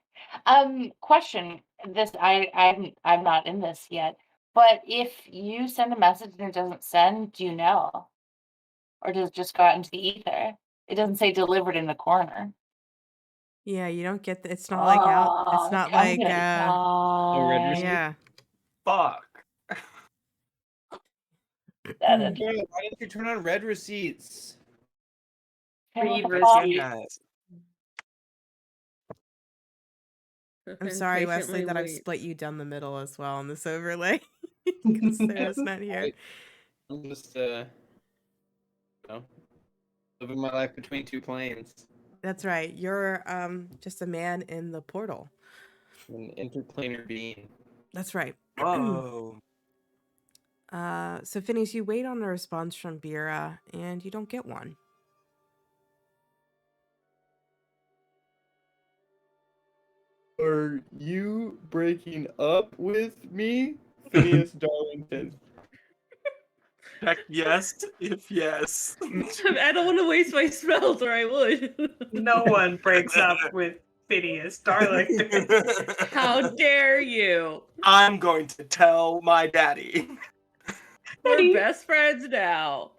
Question. This I'm not in this yet. But if you send a message and it doesn't send, do you know? Or does it just go out into the ether? It doesn't say delivered in the corner. Yeah, you don't get it's not like out. Oh, It's not I'm like gonna red die. receipt? yeah. Fuck. That is- Girl, why didn't you turn on red receipts? Read Fuck. receipts. Yes. I'm And sorry, Wesley, patiently that I've wait. split you down the middle as well on this overlay. Because Sarah's not here. I'm just you know, living my life between two planes. That's right. You're just a man in the portal. An interplanar being. That's right. Whoa. So Phineas, you wait on a response from Bira, and you don't get one. Are you breaking up with me, Phineas Darlington? Heck yes, if yes. I don't want to waste my spells, or I would. No one breaks up with Phineas, darling. How dare you? I'm going to tell my daddy. We're best friends now.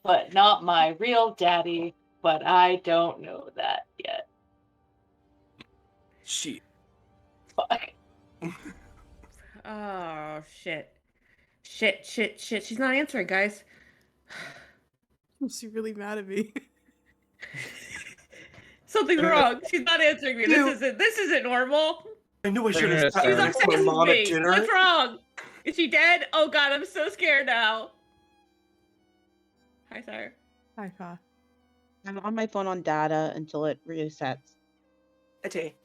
But not my real daddy. But I don't know that yet. Shit. Fuck. Oh shit. Shit. She's not answering, guys. She's really mad at me. Something's wrong. She's not answering me. This isn't normal. I knew I should have She's sat She's next to my obsessed with mom at me. dinner. What's wrong? Is she dead? Oh god, I'm so scared now. Hi, sir. Hi, Pa. I'm on my phone on data until it resets. Okay.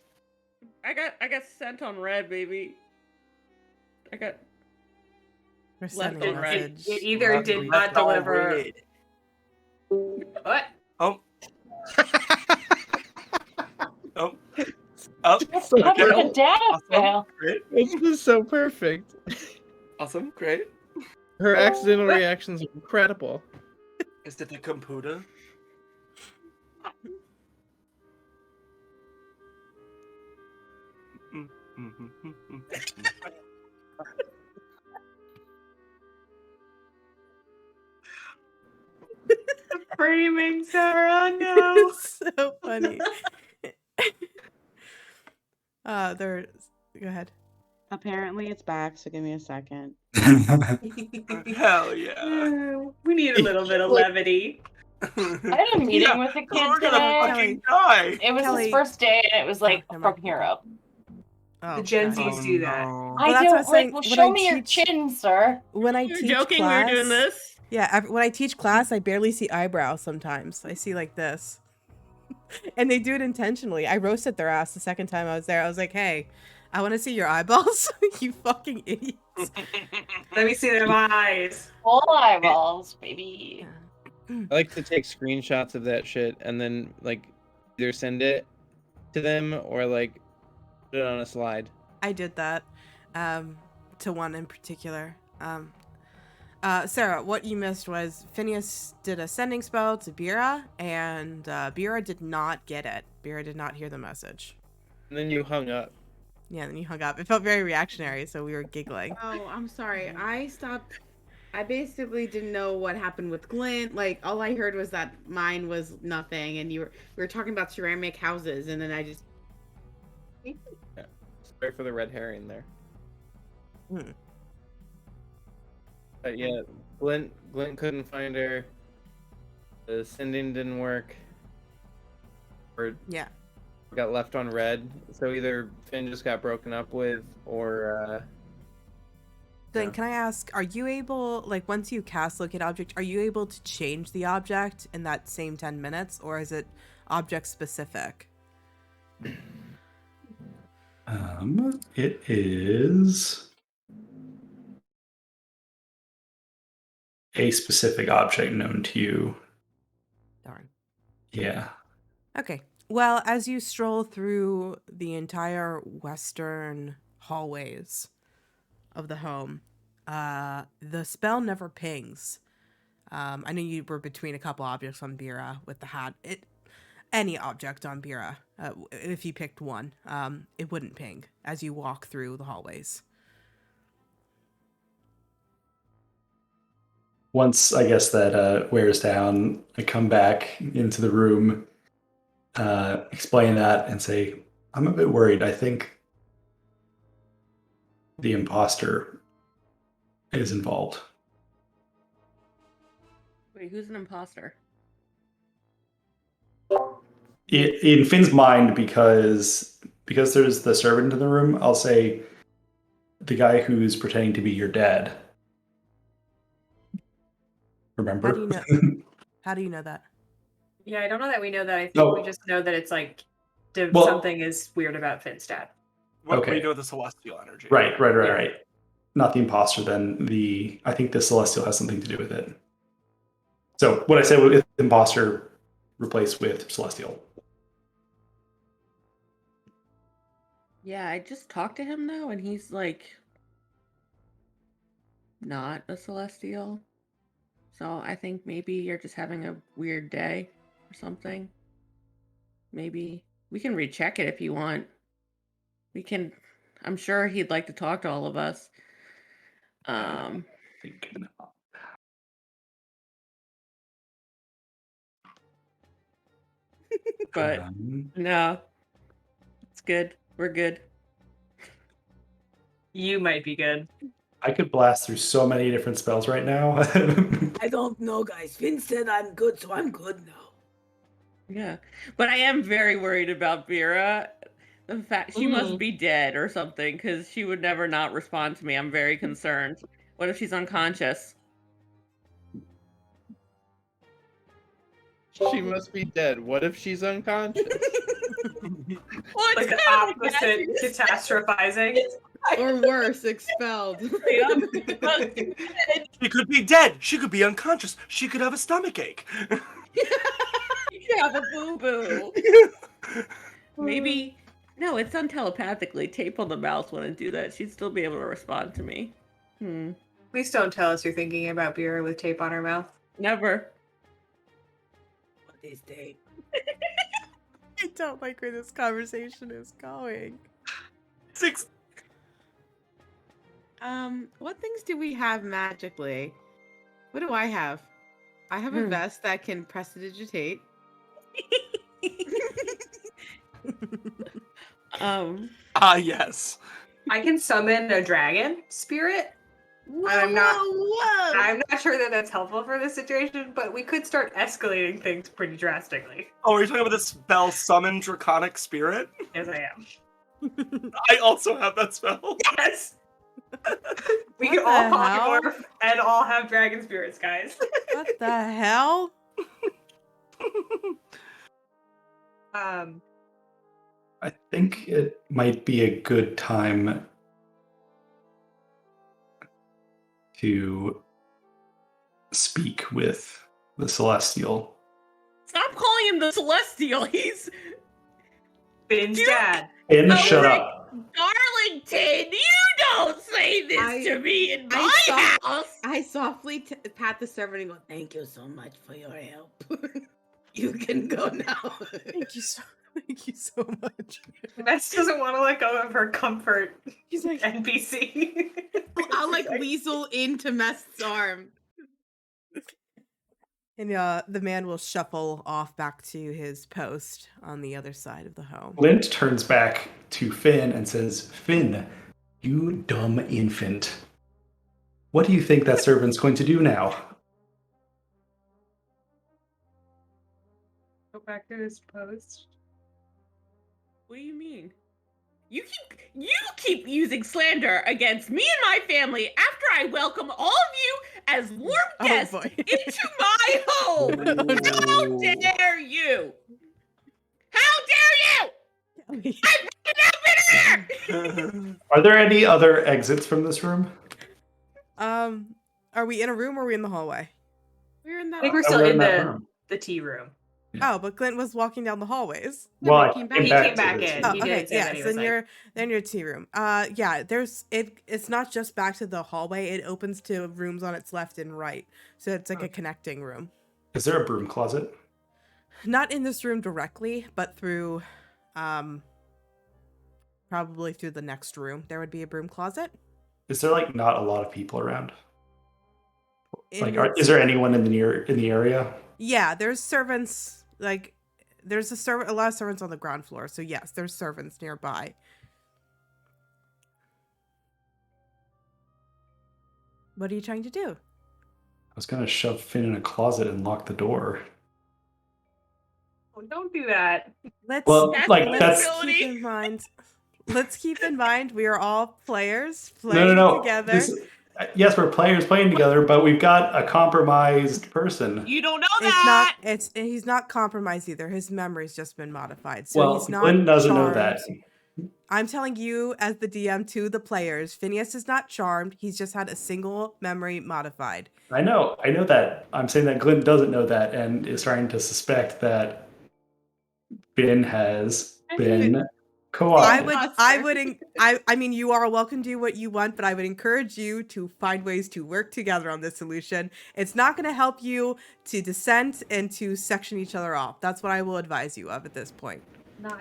I got sent on red, baby. I got We're Left sending on a red. message. It either did not deliver. What? Oh. Oh. Oh. How did Okay. the data Awesome. fail? Great. It's just so perfect. Awesome. Great. Her accidental reactions are incredible. Is it the computer? Framing Sarah, no. It's so funny. There. Go ahead. Apparently it's back, so give me a second. Hell yeah. We need a little bit of levity. I had a meeting with a kid We're gonna today. fucking die. It was Kelly. his first day, and it was like never from mind. hero. Oh, The Gen God. Zs do that. no. I that's what I don't was saying, like. Well, when show I me your teach- chin, sir. When I You're teach joking class, we were doing this? Yeah, when I teach class, I barely see eyebrows sometimes. I see like this. And they do it intentionally. I roasted their ass the second time I was there. I was like, hey, I want to see your eyeballs, you fucking idiots. Let me see them eyes. Full eyeballs, baby. I like to take screenshots of that shit and then like either send it to them or like put it on a slide. I did that to one in particular. Sarah, what you missed was Phineas did a sending spell to Bira, and Bira did not get it. Bira did not hear the message. And then you hung up. Yeah, then you hung up. It felt very reactionary, so we were giggling. Oh, I'm sorry. I stopped. I basically didn't know what happened with Glint. Like, all I heard was that mine was nothing, and we were talking about ceramic houses, and then I just. Sorry for the red herring there. Hmm. But yeah, Glint couldn't find her. The sending didn't work. Or Yeah. got left on red. So either Finn just got broken up with, or Then Yeah. can I ask, are you able, like, once you cast Locate Object, are you able to change the object in that same 10 minutes, or is it object specific? It is a specific object known to you. Darn. Yeah. Okay. Well, as you stroll through the entire western hallways of the home, the spell never pings. I know you were between a couple objects on Bira with the hat. Any object on Bira, if you picked one, it wouldn't ping as you walk through the hallways. Once I guess that wears down, I come back into the room, explain that, and say, I'm a bit worried. I think the imposter is involved. Wait, who's an imposter? In Finn's mind, because there's the servant in the room, I'll say the guy who's pretending to be your dad. Remember? How do you know? How do you know that? Yeah, I don't know that we know that. I think No. we just know that it's like Well- something is weird about Finn's dad. What Okay. we know the celestial energy. Right. Yeah. Not the imposter, then I think the celestial has something to do with it. So what I said with imposter replaced with celestial. Yeah, I just talked to him though, and he's like not a celestial. So I think maybe you're just having a weird day or something. Maybe we can recheck it if you want. We can. I'm sure he'd like to talk to all of us. Thinking. But no, it's good. We're good. You might be good. I could blast through so many different spells right now. I don't know, guys. Finn said I'm good, so I'm good now. Yeah, but I am very worried about Vera. The fact she must be dead or something, because she would never not respond to me. I'm very concerned. What if she's unconscious? She must be dead. What if she's unconscious? Well, Like the opposite catastrophizing. Or worse, expelled. She could be dead. She could be unconscious. She could have a stomach ache. You have a boo-boo. Maybe. No, it's done telepathically. Tape on the mouth wouldn't do that. She'd still be able to respond to me. Please don't tell us you're thinking about Bira with tape on her mouth. Never. What is tape? I don't like where this conversation is going. 6. What things do we have magically? What do I have? I have a vest that can prestidigitate. Yes. I can summon a dragon spirit. Whoa, I'm not- whoa! I'm not sure that that's helpful for this situation, but we could start escalating things pretty drastically. Oh, are you talking about the spell Summon Draconic Spirit? Yes, I am. I also have that spell. Yes! We What can all the hell? polymorph and all have dragon spirits, guys. What the hell? I think it might be a good time to speak with the celestial. Stop calling him the Celestial. He's Finn's dad. And Oh, shut Rick. up. Darlington. You don't say this to me in my house. I softly pat the servant and go, Thank you so much for your help. You can go now. Thank you so much. Mess doesn't want to let go of her comfort He's like, NPC. I'll like weasel into Mest's arm. And the man will shuffle off back to his post on the other side of the home. Lint turns back to Finn and says, Finn, you dumb infant. What do you think that servant's going to do now? Go back to his post. What do you mean? You keep using slander against me and my family after I welcome all of you as warm guests boy. into my home. How dare you? How dare you? I've been up in here. Are there any other exits from this room? Are we in a room or are we in the hallway? We're in I that. think we're Oh, still we're in in that the room. tea room. Oh, but Clint was walking down the hallways. Yeah, Well, we I came came back. He back came to back this in. room. Oh, He okay, did say that yes, he then was like, you're your tea room. Yeah, it's not just back to the hallway. It opens to rooms on its left and right, so it's like a connecting room. Is there a broom closet? Not in this room directly, but through, probably through the next room. There would be a broom closet. Is there like not a lot of people around? Like, In is there anyone in the area? Yeah, there's servants. Like, there's a lot of servants on the ground floor. So yes, there's servants nearby. What are you trying to do? I was gonna shove Finn in a closet and lock the door. oh, don't do that. Let's Well, That's like a that's possibility. keep in mind. Let's keep in mind we are all players no, playing no. together. Yes, we're players playing together, but we've got a compromised person. You don't know It's that. not. He's not compromised either. His memory's just been modified, so Well, he's not. Glenn doesn't know charmed. that. I'm telling you, as the DM to the players, Phineas is not charmed. He's just had a single memory modified. I know that. I'm saying that Glenn doesn't know that and is trying to suspect that Finn has been co-opted. I mean, you are welcome to do what you want, but I would encourage you to find ways to work together on this solution. It's not going to help you to dissent and to section each other off. That's what I will advise you of at this point.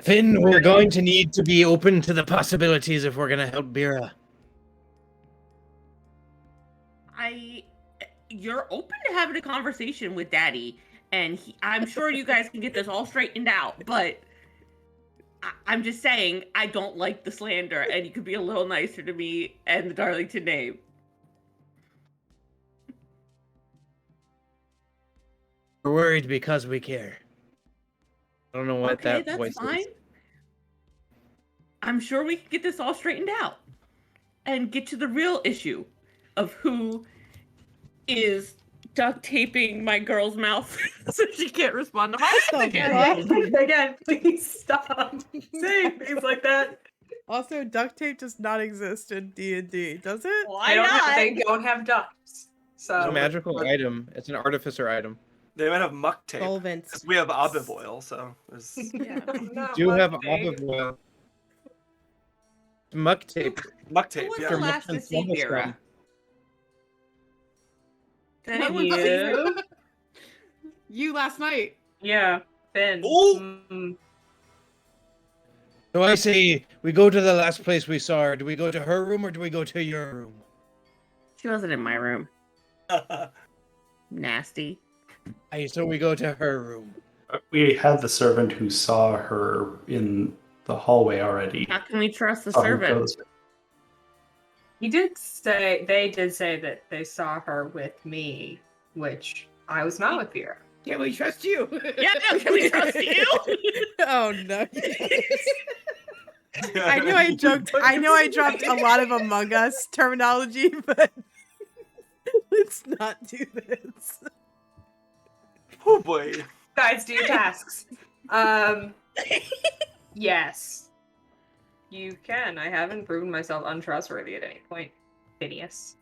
Finn, we're going to need to be open to the possibilities if we're going to help Bira. You're open to having a conversation with Daddy, and I'm sure you guys can get this all straightened out, but I'm just saying, I don't like the slander, and you could be a little nicer to me and the Darlington name. We're worried because we care. I don't know what Okay, that that's voice fine. is. I'm sure we can get this all straightened out and get to the real issue of who is duct taping my girl's mouth so she can't respond to my messages. Again, please stop saying things like that. Also, duct tape does not exist in D&D, does it? Why not? They don't have ducts. So It's a magical item. It's an artificer item. They might have muck tape. Solvents. 'Cause we have olive oil, so there's... Do have olive oil. Muck tape. muck Who tape. was Yeah. the last to see Vera? Did anyone see her? You? You last night. Yeah, Finn. Ooh. Mm. So I say we go to the last place we saw her. Do we go to her room or do we go to your room? She wasn't in my room. Nasty. So we go to her room. We had the servant who saw her in the hallway already. How can we trust the Saw her servant? ghost. They did say that they saw her with me, which I was not with Vera. Can we trust you? Yeah, no, can we trust you? Oh no. I knew I joked. I know I dropped a lot of Among Us terminology, but let's not do this. Oh boy. Guys, do your tasks. Yes. You can. I haven't proven myself untrustworthy at any point, Phineas.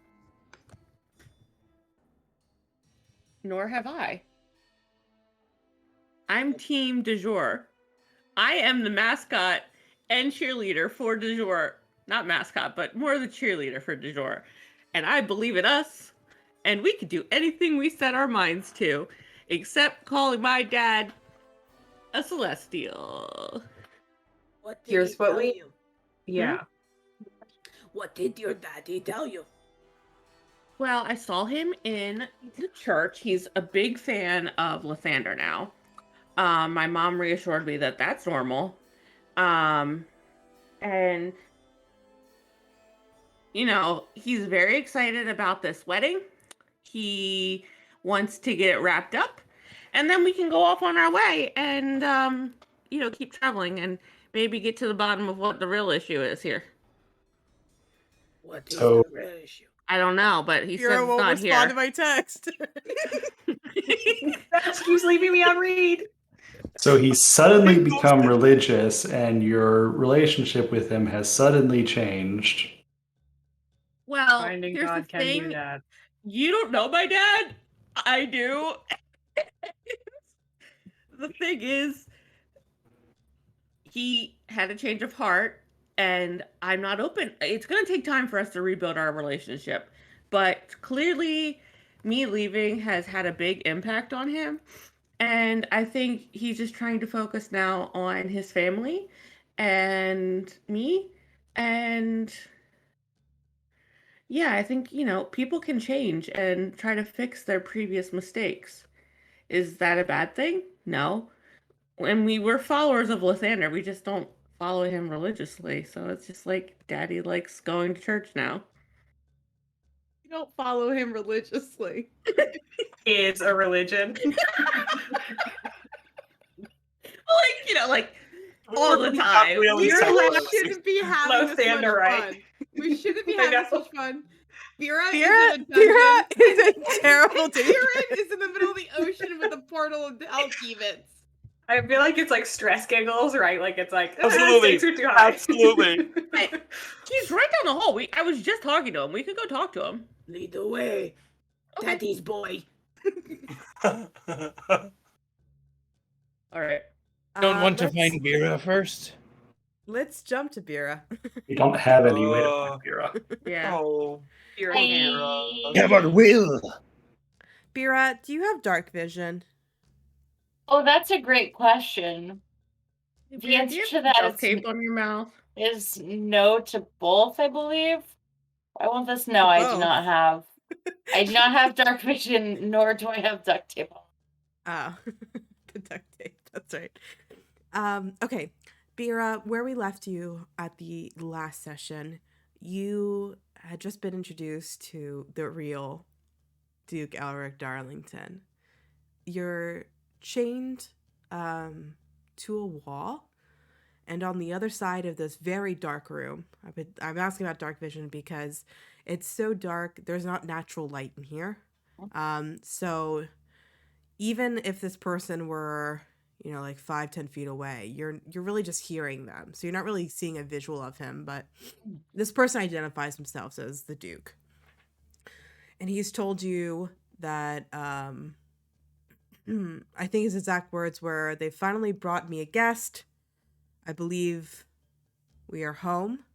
Nor have I. I'm team du jour. I am the mascot and cheerleader for du jour. Not mascot, but more the cheerleader for du jour. And I believe in us. And we can do anything we set our minds to, except calling my dad a celestial. What did Here's he what tell we- you? Yeah. What did your daddy tell you? Well, I saw him in the church. He's a big fan of Lathander now. My mom reassured me that that's normal. And, you know, he's very excited about this wedding. He wants to get it wrapped up. And then we can go off on our way and, you know, keep traveling and maybe get to the bottom of what the real issue is here. What is So- the real issue? I don't know, but he Hero says it's won't not respond here. to my text. That keeps leaving me on read. So he's suddenly become religious, and your relationship with him has suddenly changed. Well, Finding here's the God can do thing. that. You don't know my dad. I do. The thing is, he had a change of heart, and I'm not open. It's going to take time for us to rebuild our relationship. But clearly, me leaving has had a big impact on him. And I think he's just trying to focus now on his family and me. And yeah, I think, people can change and try to fix their previous mistakes. Is that a bad thing? No. And we were followers of Lathander. We just don't follow him religiously. So it's just like daddy likes going to church now. You don't follow him religiously. Is a religion. Like all the time. Really We separate. shouldn't be having this much right? fun. We shouldn't be I having know. such fun. Vera Vera, is in a dungeon. Vera is a terrible dude. Vera is in the middle of the ocean with a portal of hell demons. I feel like it's like stress giggles, right? Like it's like Absolutely. stakes are too high. Absolutely. He's right down the hall. I was just talking to him. We could go talk to him. Lead the way, Okay. Daddy's boy. All right. Don't want to let's- find Vera first. Let's jump to Bira. We don't have any way to find Vera. Yeah. Oh, You're Hi. here. Never will. Bira, do you have dark vision? Oh, that's a great question. Hey, The Vera, answer do you to have that duct is tape on your mouth. Is no to both, I believe. I want this. No, I do both. not have. I do not have dark vision, nor do I have duct tape on. Ah, the duct tape. That's right. Okay, Bira, where we left you at the last session, you had just been introduced to the real Duke Elric Darlington. You're chained to a wall, and on the other side of this very dark room, I'm asking about dark vision because it's so dark, there's not natural light in here. So even if this person were, like 5-10 feet away, you're really just hearing them. So you're not really seeing a visual of him, but this person identifies himself as the Duke. And he's told you that, I think his exact words were, "They finally brought me a guest. I believe we are home."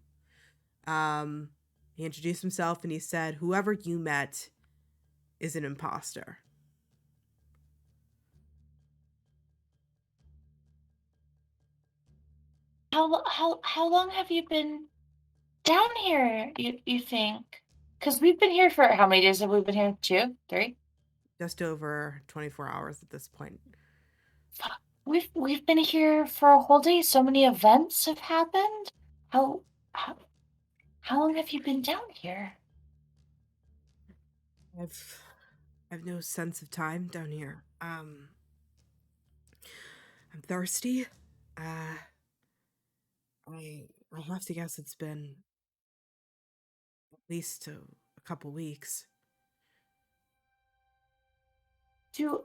He introduced himself and he said, "Whoever you met is an imposter." How long have you been down here? You think? Because we've been here for how many days have we been here? 2, 3. Just over 24 hours at this point. We've been here for a whole day. So many events have happened. How long have you been down here? I've no sense of time down here. I'm thirsty. I have to guess it's been at least a couple weeks. Do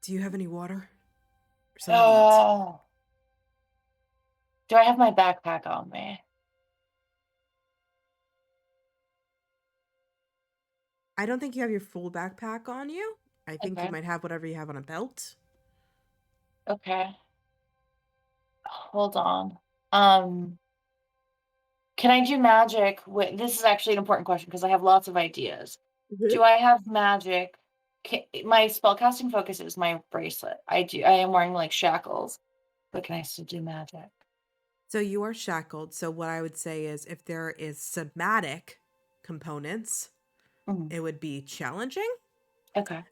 you have any water? Or something to eat? Do I have my backpack on me? I don't think you have your full backpack on you. I think you Okay. might have whatever you have on a belt. Okay. Hold on. Can I do magic with this is actually an important question because I have lots of ideas. Do I have magic? My spellcasting focus is my bracelet. I am wearing like shackles, but can I still do magic? So you are shackled. So what I would say is if there is somatic components, it would be challenging. Okay.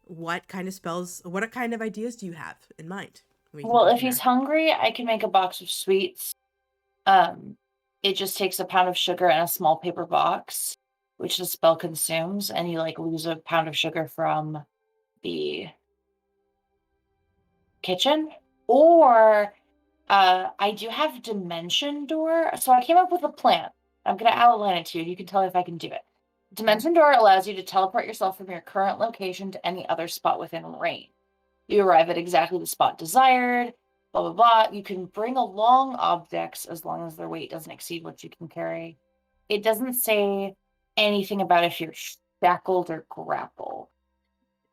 What kind of spells, what kind of ideas do you have in mind? Well, if he's hungry, I can make a box of sweets. It just takes a pound of sugar and a small paper box, which the spell consumes, and you like lose a pound of sugar from the kitchen. Or I do have Dimension Door, so I came up with a plan. I'm gonna outline it to you. You can tell me if I can do it. Dimension Door allows you to teleport yourself from your current location to any other spot within range. You arrive at exactly the spot desired, blah, blah, blah. You can bring along objects as long as their weight doesn't exceed what you can carry. It doesn't say anything about if you're shackled or grappled.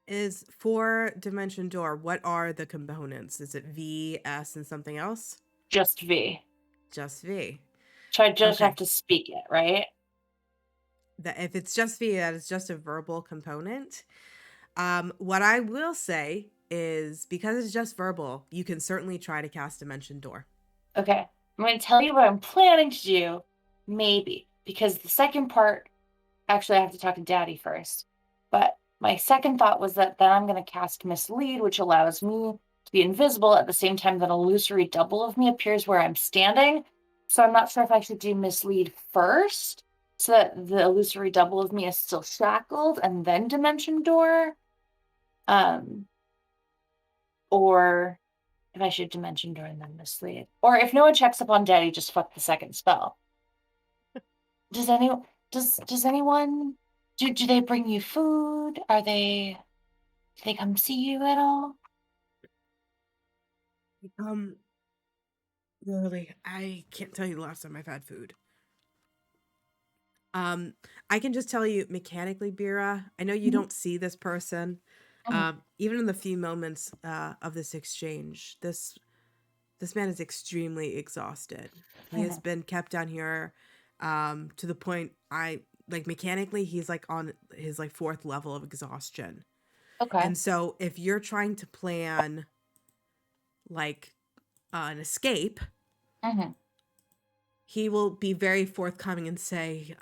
Is for Dimension Door, what are the components? Is it V, S, and something else? Just V. Just V. So I just Okay. have to speak it, right? That if it's just V, that is just a verbal component. What I will say is because it's just verbal, you can certainly try to cast Dimension Door. Okay. I'm going to tell you what I'm planning to do, maybe, because the second part, actually, I have to talk to Daddy first. But my second thought was that then I'm going to cast Mislead, which allows me to be invisible at the same time that an illusory double of me appears where I'm standing. So I'm not sure if I should do Mislead first, so that the illusory double of me is still shackled, and then Dimension Door. Or if I should Dimension Door and then Mislead. Or if no one checks up on Daddy, just fuck the second spell. Does anyone do they bring you food? Do they come see you at all? Really, I can't tell you the last time I've had food. I can just tell you mechanically, Bira, I know you don't see this person. Even in the few moments of this exchange, this man is extremely exhausted. He has been kept down here to the point mechanically he's like on his like 4th level of exhaustion. Okay. And so if you're trying to plan like an escape, he will be very forthcoming and say,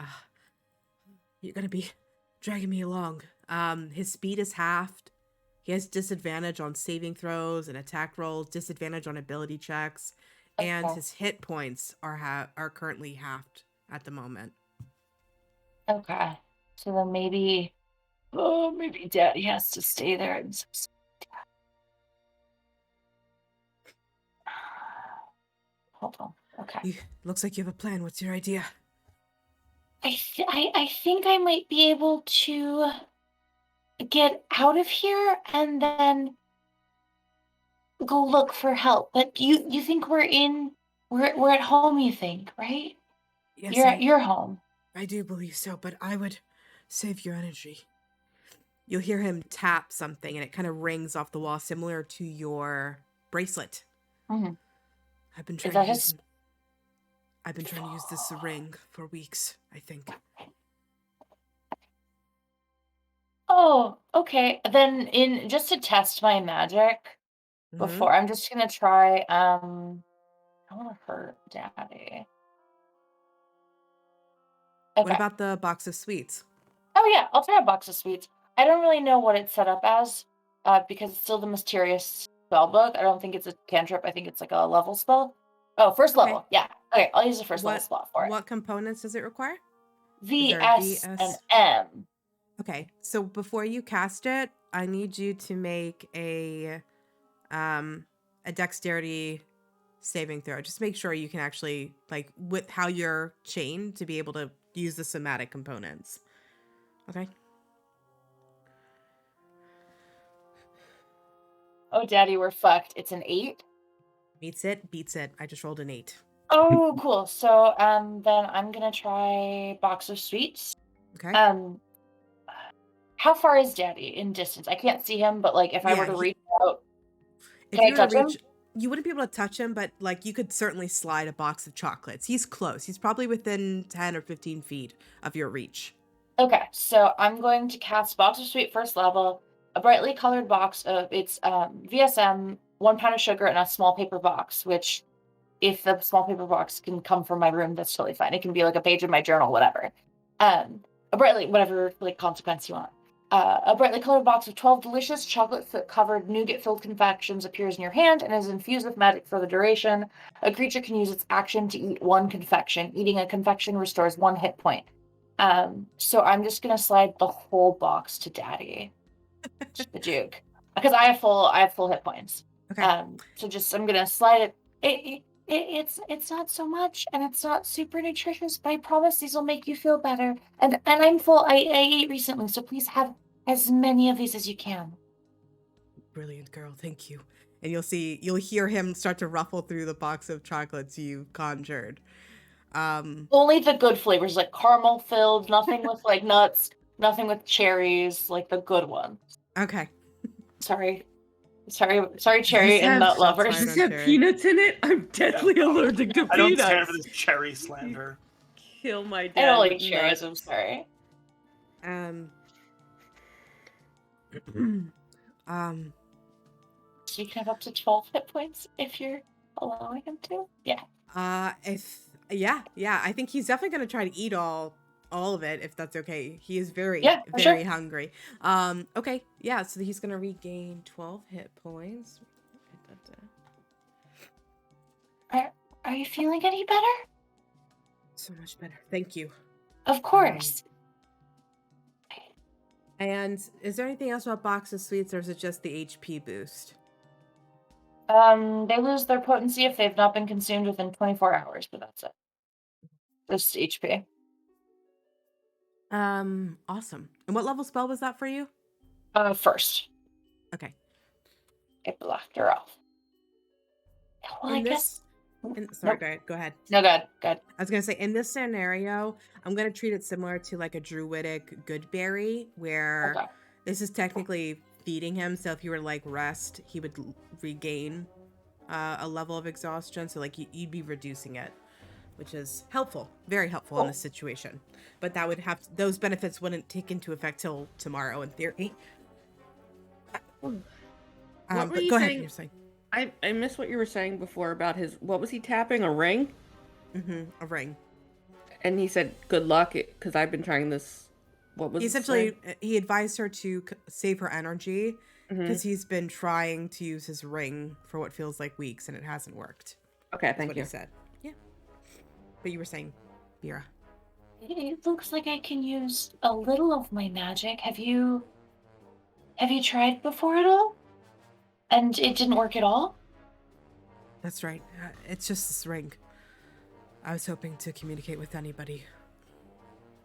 you're going to be dragging me along. His speed is halved. He has disadvantage on saving throws and attack rolls, disadvantage on ability checks, and his hit points are currently halved at the moment. Okay. So then maybe Daddy has to stay there and hold on. Okay. Looks like you have a plan. What's your idea? I think I might be able to get out of here and then go look for help. But you think we're at home, you think, right? Yes, You're at your home. I do believe so, but I would save your energy. You'll hear him tap something and it kind of rings off the wall, similar to your bracelet. I've been trying to use this ring for weeks, I think. Oh, okay. Then just to test my magic before, I'm just gonna try I wanna hurt Daddy. Okay. What about the box of sweets? Oh yeah, I'll try a box of sweets. I don't really know what it's set up as, because it's still the mysterious spell book. I don't think it's a cantrip. I think it's like a level spell. Oh, first level. Yeah. Okay, I'll use the first level slot for it. What components does it require? V, S, and M. Okay, so before you cast it, I need you to make a dexterity saving throw. Just make sure you can actually, like, with how you're chained, to be able to use the somatic components. Okay. Oh, Daddy, we're fucked. It's an 8. Beats it. I just rolled an 8. Oh, cool. So, then I'm gonna try box of sweets. Okay. How far is Daddy in distance? I can't see him, but like if I were to reach out, can I touch him? You wouldn't be able to touch him, but like you could certainly slide a box of chocolates. He's close. He's probably within 10 or 15 feet of your reach. Okay, so I'm going to cast box of sweet first level, a brightly colored box of it's VSM, 1 pound of sugar, and a small paper box, which if the small paper box can come from my room, that's totally fine. It can be like a page of my journal, whatever. A brightly, whatever like consequence you want. A brightly colored box of 12 delicious chocolate-covered nougat-filled confections appears in your hand and is infused with magic for the duration. A creature can use its action to eat 1 confection. Eating a confection restores 1 hit point. So I'm just gonna slide the whole box to Daddy. The juke, because I have full hit points. Okay. So I'm gonna slide it. It's not so much, and it's not super nutritious, but I promise these will make you feel better. And I'm full. I ate recently, so please have as many of these as you can. Brilliant girl, thank you. And you'll hear him start to ruffle through the box of chocolates you conjured. Only the good flavors, like caramel filled, nothing with like nuts, nothing with cherries, like the good ones. Okay. Sorry, cherry and nut lovers. fine. Does this have Cherry. peanuts in it? I'm deathly allergic to I don't stand for peanuts. this cherry slander. Kill my I dad don't like with cherries. nuts. I'm sorry. So you can have up to 12 hit points if you're allowing him to. Yeah. I think he's definitely gonna try to eat all of it if that's okay. He is very Yeah, for very sure. hungry. Okay, yeah. So he's gonna regain 12 hit points. Are you feeling any better? So much better. Thank you. Of course. And is there anything else about box of sweets, or is it just the HP boost? They lose their potency if they've not been consumed within 24 hours, but that's it. Just HP. Awesome. And what level spell was that for you? First. Okay. It blocked her off. Well, Sorry, Nope. go ahead. No, good. I was gonna say, in this scenario, I'm gonna treat it similar to like a druidic good berry, where Okay. this is technically feeding him. So if he were to like rest, he would regain a level of exhaustion. So like you'd be reducing it, which is helpful, very helpful in this situation. But that would have those benefits wouldn't take into effect till tomorrow in theory. What were But you go saying? ahead. You're saying. I missed what you were saying before about his. What was he tapping? A ring? A ring. And he said, "Good luck," because I've been trying this. What was He it essentially saying? he advised her to save her energy because Mhm. he's been trying to use his ring for what feels like weeks and it hasn't worked. Okay, That's thank what you. he said. Yeah. But you were saying, Vera. It looks like I can use a little of my magic. Have you tried before at all? And it didn't work at all? That's right. It's just this ring. I was hoping to communicate with anybody.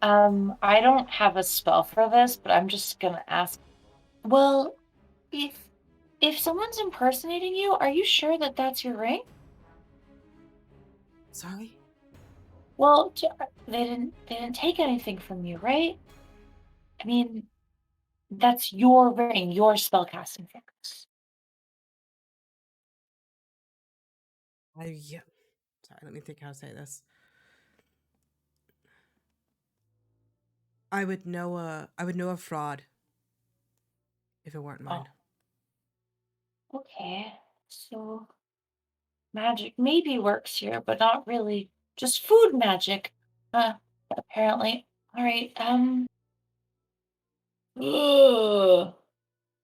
I don't have a spell for this, but I'm just gonna ask. Well, if someone's impersonating you, are you sure that that's your ring? Sorry? Well, they didn't take anything from you, right? I mean, that's your ring, your spellcasting fingers. Yeah. Sorry, let me think how to say this. I would know a fraud if it weren't mine. Oh. Okay, so magic maybe works here, but not really. Just food magic. Apparently. All right. Ugh.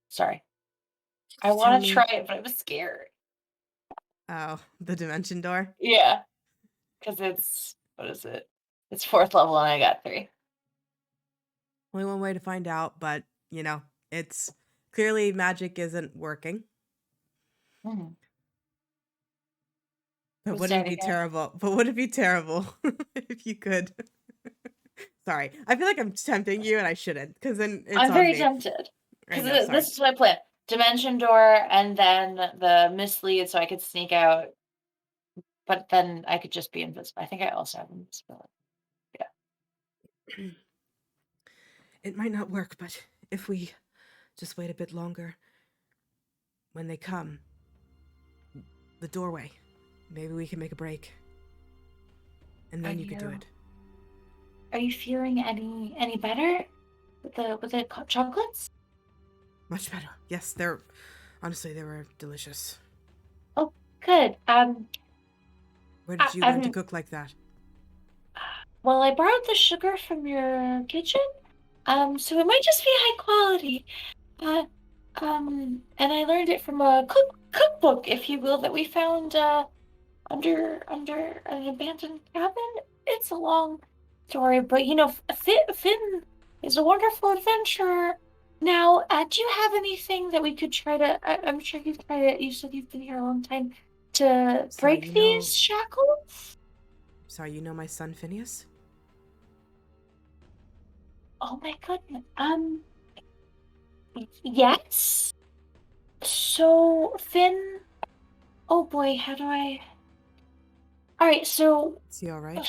Sorry. I Tell want to me- try it, but I'm scared. Oh, the dimension door? Yeah, because what is it? It's 4th level, and I got 3. Only one way to find out, but it's clearly magic isn't working. Mhm. But We would it start be again? terrible? But would it be terrible if you could? Sorry, I feel like I'm tempting you, and I shouldn't, because then it's I'm on very me. tempted. I Because know, sorry. this is my plan. Dimension door, and then the mislead, so I could sneak out. But then I could just be invisible. I think I also have invisibility. It might not work, but if we just wait a bit longer, when they come, the doorway, maybe we can make a break, and then you could do it. Are you feeling any better with the chocolates? Much better. Yes, honestly, they were delicious. Oh, good. Where did you learn to cook like that? Well, I borrowed the sugar from your kitchen. So it might just be high quality. And I learned it from a cookbook, if you will, that we found under an abandoned cabin. It's a long story, but Finn is a wonderful adventurer. Now, do you have anything that we could try to? I'm sure you've tried it. You said you've been here a long time to break these shackles. Sorry, you know my son Phineas? Oh my goodness. Yes. So, Finn. Oh boy, how do I. Alright, so. Is he all right?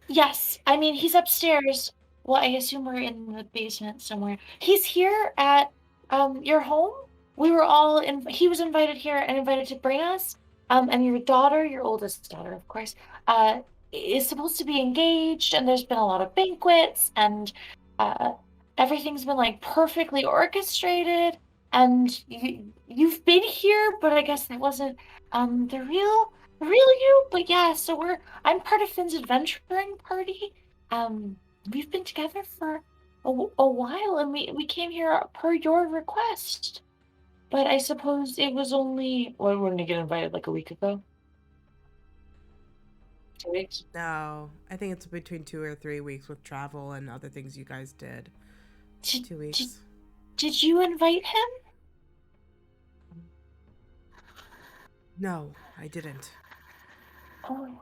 Yes, I mean, he's upstairs. Well, I assume we're in the basement somewhere. He's here at your home. We were all he was invited here and invited to bring us. And your daughter, your oldest daughter, of course, is supposed to be engaged, and there's been a lot of banquets, and everything's been like perfectly orchestrated. And you've been here, but I guess it wasn't the real you. But yeah, so I'm part of Finn's adventuring party. We've been together for a while, and we came here per your request. But I suppose it was only when did you get invited? Like a week ago? 2 weeks? No, I think it's between 2 or 3 weeks with travel and other things you guys did. 2 weeks. Did you invite him? No, I didn't. Oh,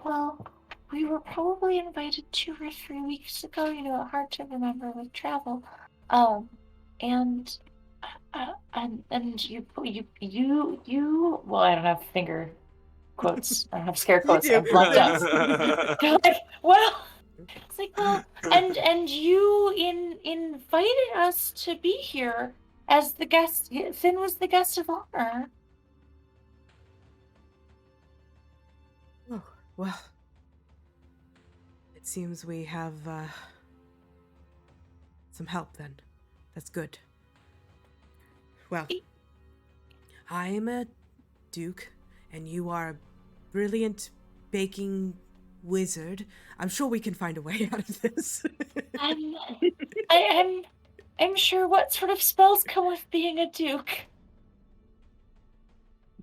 well, we were probably invited 2 or 3 weeks ago. You know, hard to remember with travel. And you. Well, I don't have finger quotes. I don't have scare quotes. do. I'm blunt out. They're like, well, it's like, well, and you invited us to be here as the guest. Finn was the guest of honor. Oh, well. It seems we have some help then. That's good. Well, I'm a duke, and you are a brilliant baking wizard. I'm sure we can find a way out of this. I'm sure. What sort of spells come with being a duke?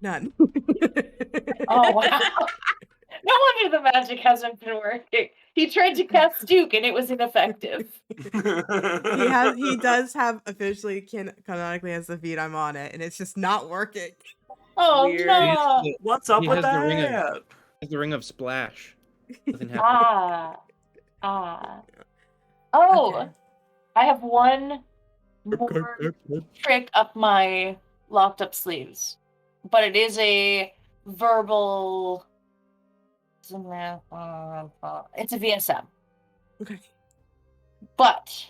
None. Oh wow. No wonder the magic hasn't been working. He tried to cast Duke and it was ineffective. He does have officially canonically has the feat I'm on it, and it's just not working. Oh Weird. no. What's up He with has the ring of- that? It's the ring of splash. Nothing happened. Oh, Okay. I have one more trick up my locked up sleeves, but it is a verbal. It's a VSM. Okay. But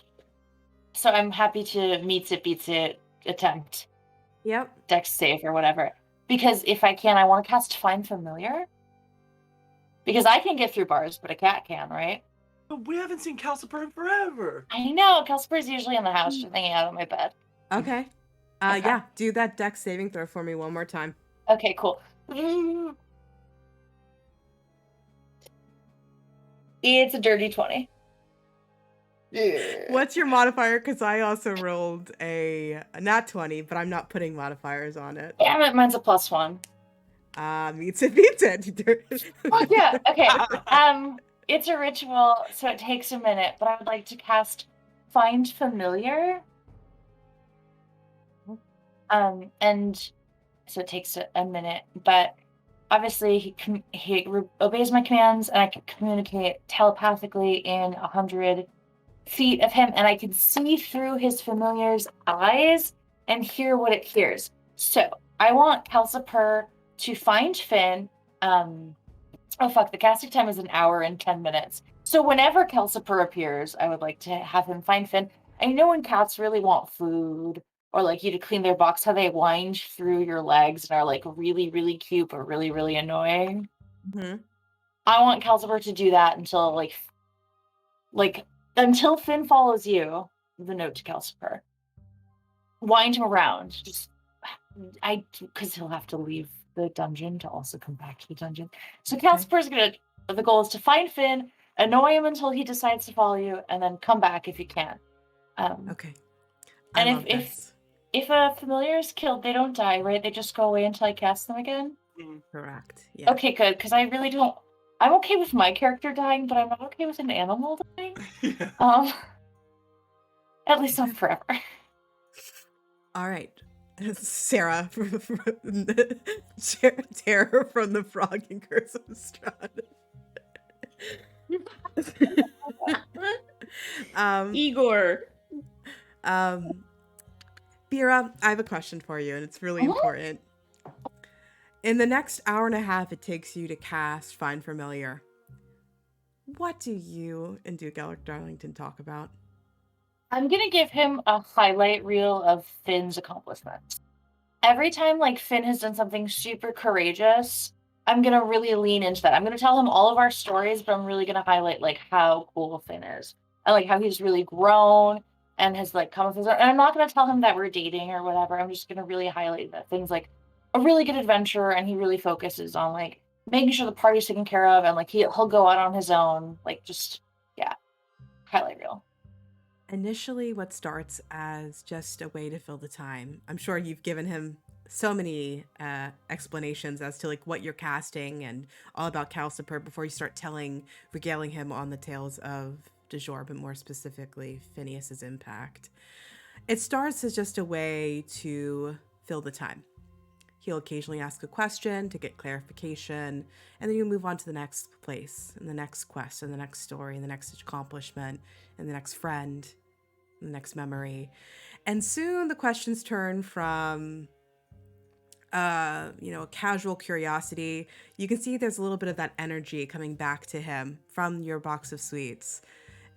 so I'm happy to meets it beats it attempt Yep. dex save or whatever, because if I can, I want to cast Find Familiar, because I can get through bars, but a cat can, right? We haven't seen Calcifer in forever. I know Calcifer's usually in the house, just hanging out on my bed. Okay. Okay. Yeah. Do that dex saving throw for me one more time. Okay, cool. It's a dirty 20. What's your modifier? Because I also rolled a nat 20, but I'm not putting modifiers on it. Damn it, mine's a +1. Meets it, beats it. Oh yeah, okay. It's a ritual, so it takes a minute, but I would like to cast Find Familiar. And so it takes a minute, but obviously he obeys my commands, and I can communicate telepathically in 100 feet of him, and I can see through his familiar's eyes and hear what it hears. So I want Calcifer to find Finn. Oh fuck, the casting time is 1 hour and 10 minutes. So whenever Calcifer appears, I would like to have him find Finn. I know when cats really want food, or like you to clean their box, how they wind through your legs and are like really, really cute, but really, really annoying. Mm-hmm. I want Calcifer to do that until until Finn follows you. The note to Calcifer. Wind him around. Because he'll have to leave the dungeon to also come back to the dungeon. So Calcifer's the goal is to find Finn, annoy him until he decides to follow you, and then come back if you can. Okay. And if a familiar is killed, they don't die, right? They just go away until I cast them again? Correct. Yeah. Okay, good, because I really don't... I'm okay with my character dying, but I'm not okay with an animal dying. Yeah. At least not forever. All right. Sarah Terror from the Frog and Curse of Strahd. Igor. Bira, I have a question for you, and it's really Mhm. important. In the next hour and a half it takes you to cast Find Familiar, what do you and Duke Elric Darlington talk about? I'm gonna give him a highlight reel of Finn's accomplishments. Every time like Finn has done something super courageous, I'm gonna really lean into that. I'm gonna tell him all of our stories, but I'm really gonna highlight like how cool Finn is and like how he's really grown and has like come with his own. And I'm not gonna tell him that we're dating or whatever. I'm just gonna really highlight that Finn's like a really good adventurer and he really focuses on like making sure the party's taken care of and like he'll go out on his own. Like just yeah, highlight reel. Initially, what starts as just a way to fill the time, I'm sure you've given him so many explanations as to like what you're casting and all about Calciper before you start regaling him on the tales of de jour, but more specifically Phineas's impact. It starts as just a way to fill the time. He'll occasionally ask a question to get clarification, and then you move on to the next place, and the next quest, and the next story, and the next accomplishment, and the next friend, and the next memory. And soon the questions turn from a casual curiosity. You can see there's a little bit of that energy coming back to him from your box of sweets.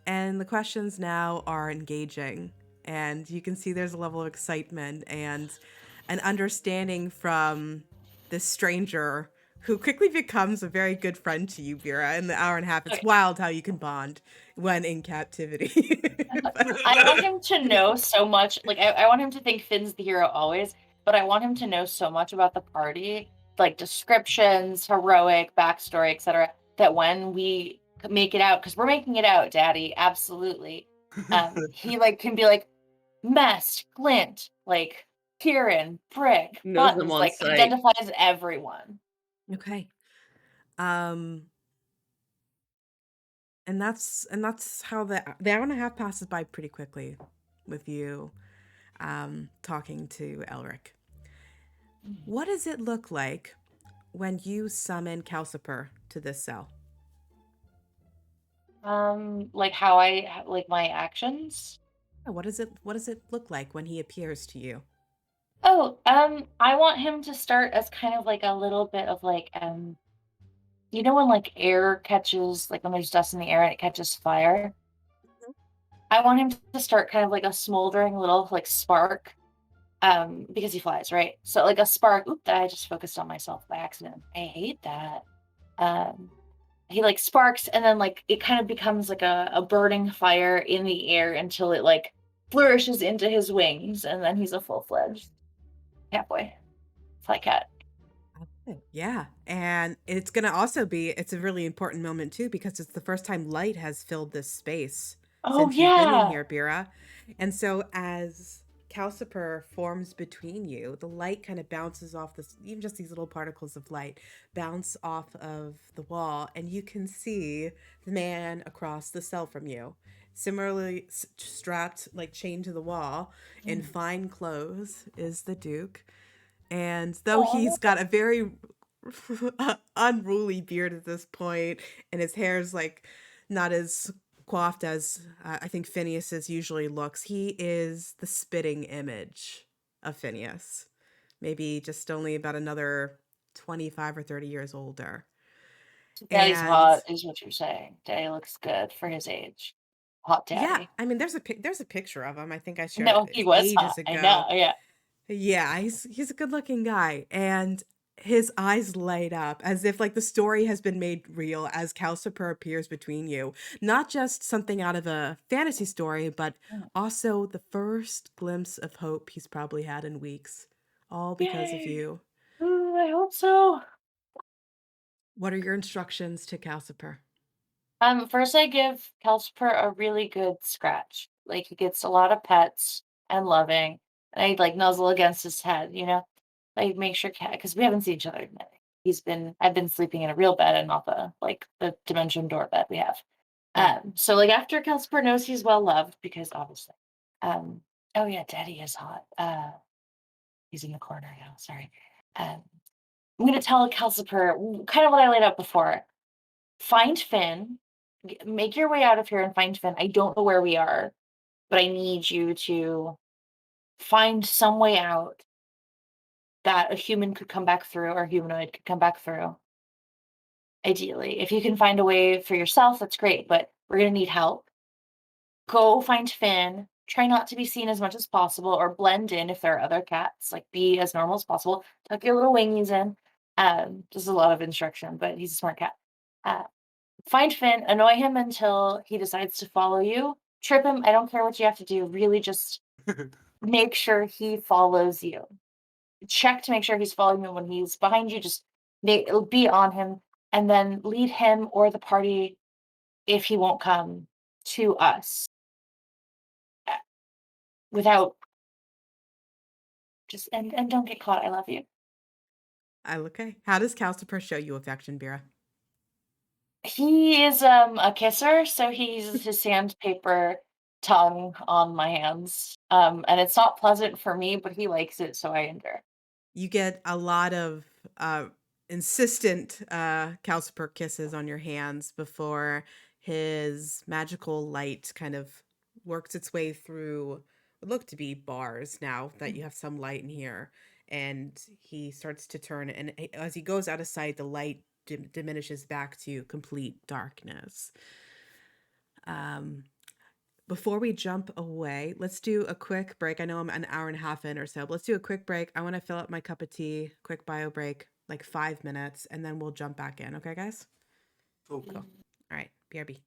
And the questions now are engaging. And you can see there's a level of excitement and an understanding from this stranger who quickly becomes a very good friend to you, Vera, in the hour and a half. It's Okay. wild how you can bond when in captivity. I want him to know so much. Like, I want him to think Finn's the hero always, but I want him to know so much about the party, like descriptions, heroic, backstory, etc., that when we make it out, because we're making it out, Daddy, absolutely. He like can be like, Mest, Glint, like Kieran, Brick, Knows them Buttons, on like sight. identifies everyone. Okay. Um and that's how the hour and a half passes by pretty quickly with you talking to Elric. What does it look like when you summon Calciper to this cell? Like how like my actions. What does it look like when he appears to you? Oh, I want him to start as kind of like a little bit of like you know when like air catches like when there's dust in the air and it catches fire? I want him to start kind of like a smoldering little like spark. Because he flies, right? So like a spark, oop, that I just focused on myself by accident. I hate that. Um he like sparks and then like it kind of becomes like a burning fire in the air until it like flourishes into his wings and then he's a full-fledged catboy. Fly cat. Yeah, and it's a really important moment too because it's the first time light has filled this space Oh since you've been in yeah. here, Bira. And so as Calciper forms between you, the light kind of bounces off this, even just these little particles of light bounce off of the wall, and you can see the man across the cell from you. Similarly strapped, like chained to the wall, in fine clothes, is the Duke. And though Oh, he's got a very unruly beard at this point, and his hair's like not as coiffed as I think Phineas's usually looks, he is the spitting image of Phineas. Maybe just only about another 25 or 30 years older. Daddy's And hot is what you're saying. Daddy looks good for his age. Hot yeah, daddy. I mean, there's a picture of him. I think I shared No, he it was ages hot. I know. ago. Yeah. Yeah, he's a good-looking guy, and his eyes light up as if like the story has been made real as Calciper appears between you. Not just something out of a fantasy story, but also the first glimpse of hope he's probably had in weeks, all because of Yay. you. Ooh, I hope so. What are your instructions to Calciper? First I give Calciper a really good scratch. Like he gets a lot of pets and loving. And I like nuzzle against his head, you know? I make sure cat because we haven't seen each other in a minute. I've been sleeping in a real bed and not the dimension door bed we have. Right. So like after Calciper knows he's well loved, because obviously. Um, oh yeah, Daddy is hot. He's in the corner now, sorry. Um, I'm gonna tell Calciper kind of what I laid out before. Find Finn, make your way out of here and find Finn. I don't know where we are, but I need you to find some way out that a human could come back through or a humanoid could come back through. Ideally, if you can find a way for yourself, that's great, but we're going to need help. Go find Finn. Try not to be seen as much as possible or blend in if there are other cats. Like, be as normal as possible. Tuck your little wingies in. Just a lot of instruction, but he's a smart cat. Find Finn, annoy him until he decides to follow you. Trip him. I don't care what you have to do. Really just make sure he follows you. Check to make sure he's following you when he's behind you. Just be on him and then lead him or the party, if he won't come, to us. Without just and don't get caught. I love you. Okay. How does Calcifer show you affection, Bira? He is a kisser, so he uses his sandpaper tongue on my hands. And it's not pleasant for me, but he likes it, so I endure. You get a lot of insistent Calcifer kisses on your hands before his magical light kind of works its way through what look to be bars now that you have some light in here. And he starts to turn, and as he goes out of sight, the light diminishes back to complete darkness. Before we jump away, let's do a quick break. I know I'm an hour and a half in or so, but let's do a quick break. I want to fill up my cup of tea, quick bio break, like 5 minutes, and then we'll jump back in. Okay, guys? Cool. Cool. All right. BRB.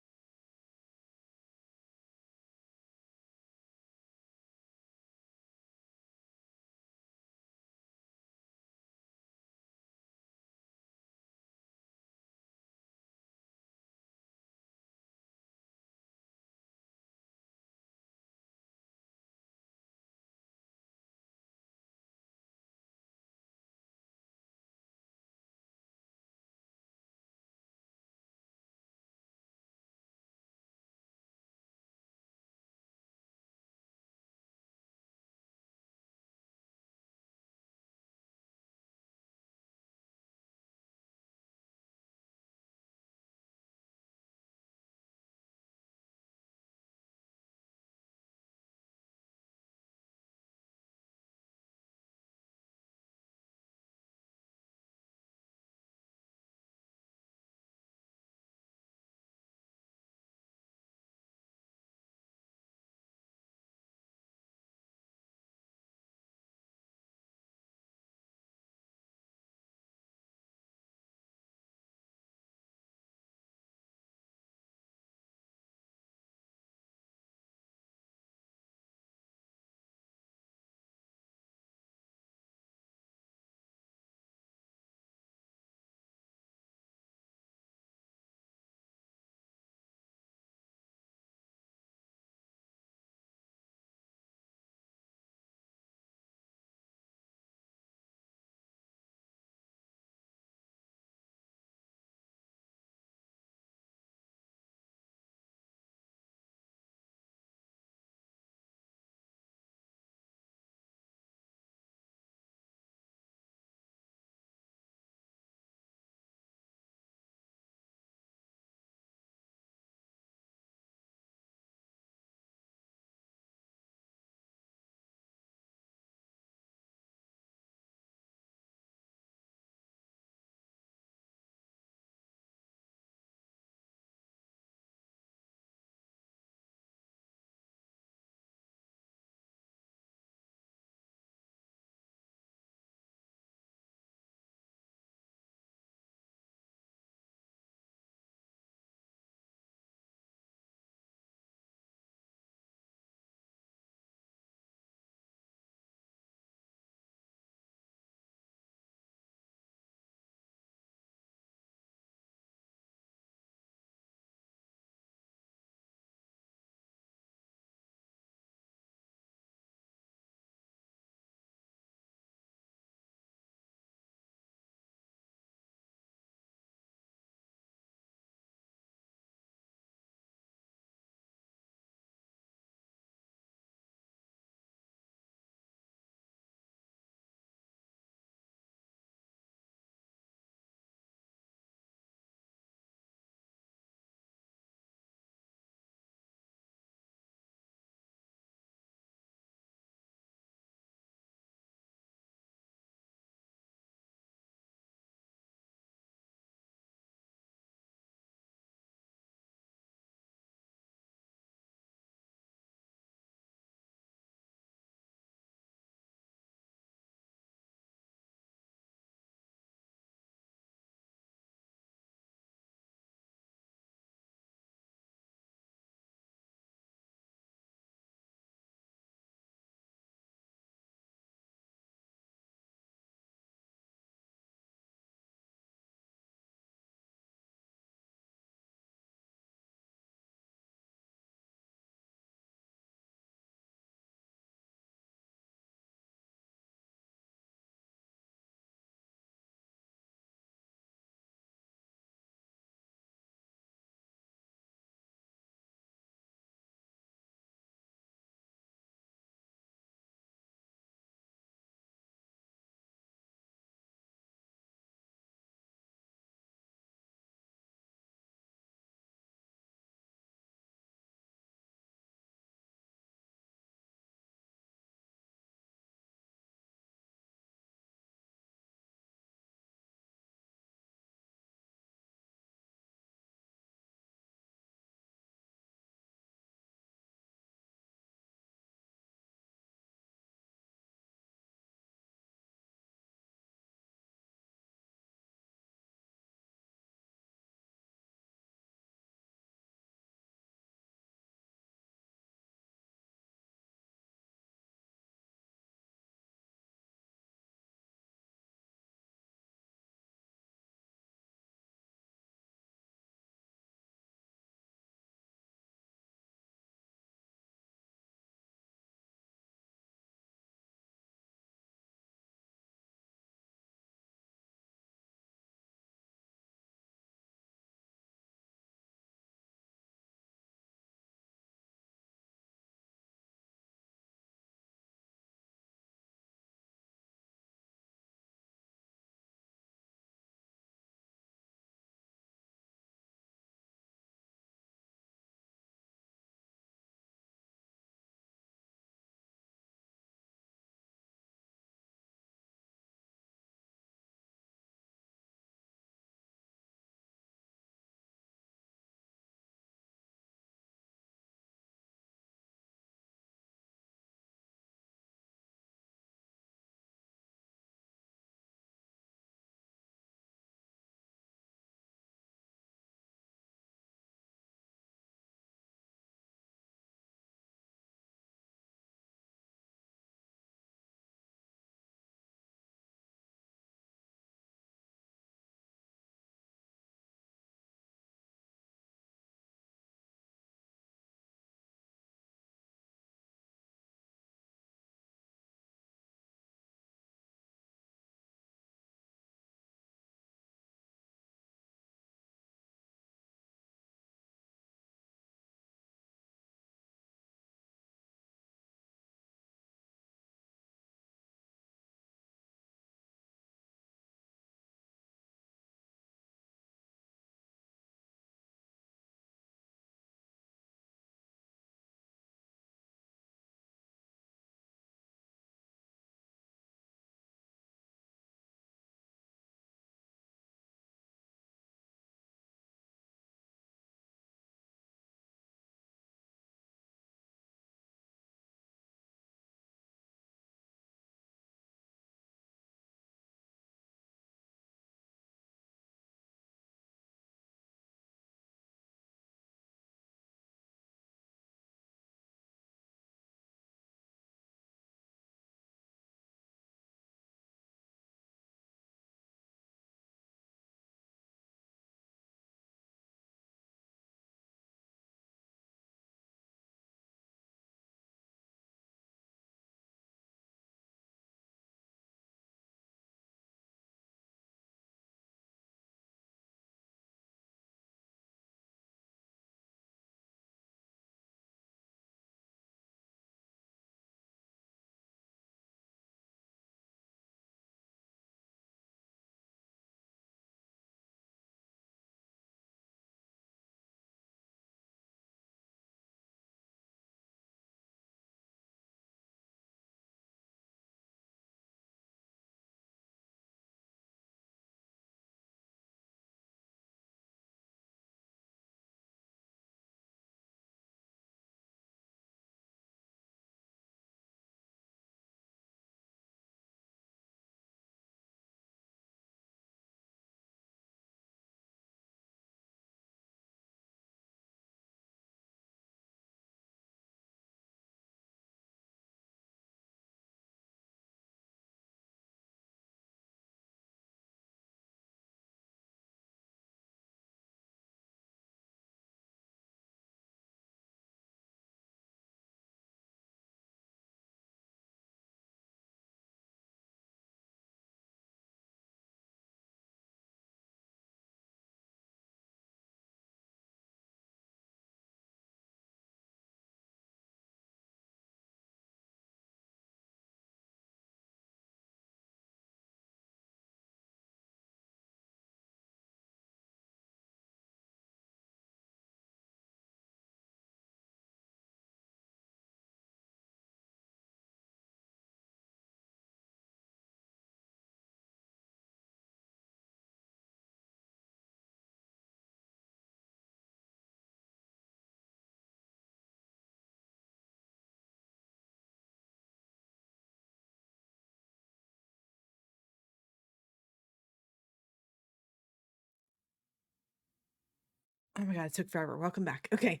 Oh my god, it took forever. Welcome back. Okay.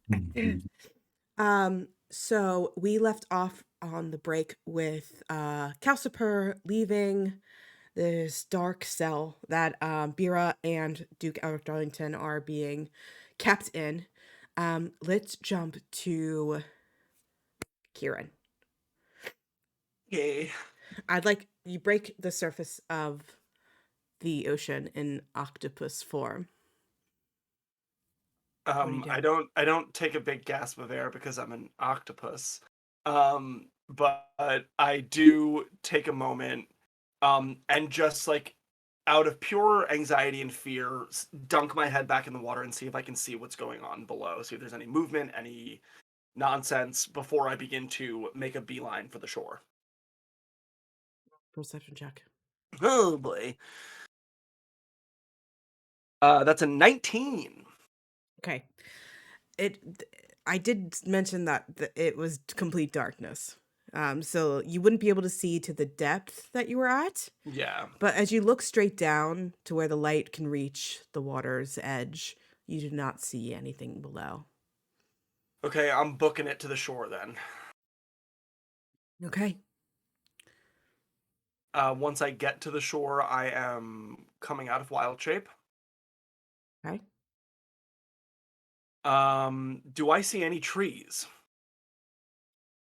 Mhm. So we left off on the break with Calciper leaving this dark cell that Bira and Duke Elric Darlington are being kept in. Let's jump to Kieran. Okay. I'd like you break the surface of the ocean in octopus form. What do you I do? don't take a big gasp of air because I'm an octopus. But I do take a moment, and just like out of pure anxiety and fear, dunk my head back in the water and see if I can see what's going on below. See if there's any movement, any nonsense before I begin to make a beeline for the shore. Perception check. Oh boy. That's a 19. Okay. I did mention that it was complete darkness. So you wouldn't be able to see to the depth that you were at. Yeah. But as you look straight down to where the light can reach the water's edge, you do not see anything below. Okay, I'm booking it to the shore then. Okay. Once I get to the shore, I am coming out of wild shape. Okay. Do I see any trees?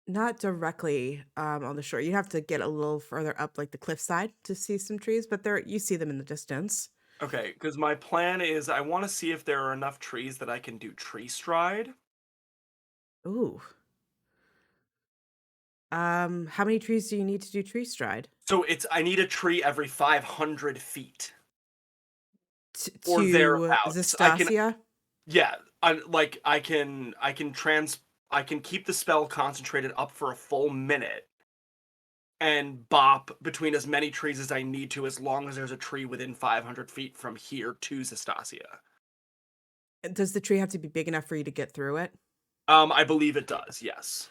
Not directly on the shore. You have to get a little further up, like the cliffside, to see some trees, but you see them in the distance. Okay, because my plan is I want to see if there are enough trees that I can do tree stride. Ooh. How many trees do you need to do tree stride? So I need a tree every 500 feet or To thereabouts. Zastasia? Yeah, I can keep the spell concentrated up for a full minute and bop between as many trees as I need to, as long as there's a tree within 500 feet from here to Zastasia. Does the tree have to be big enough for you to get through it? I believe it does, yes.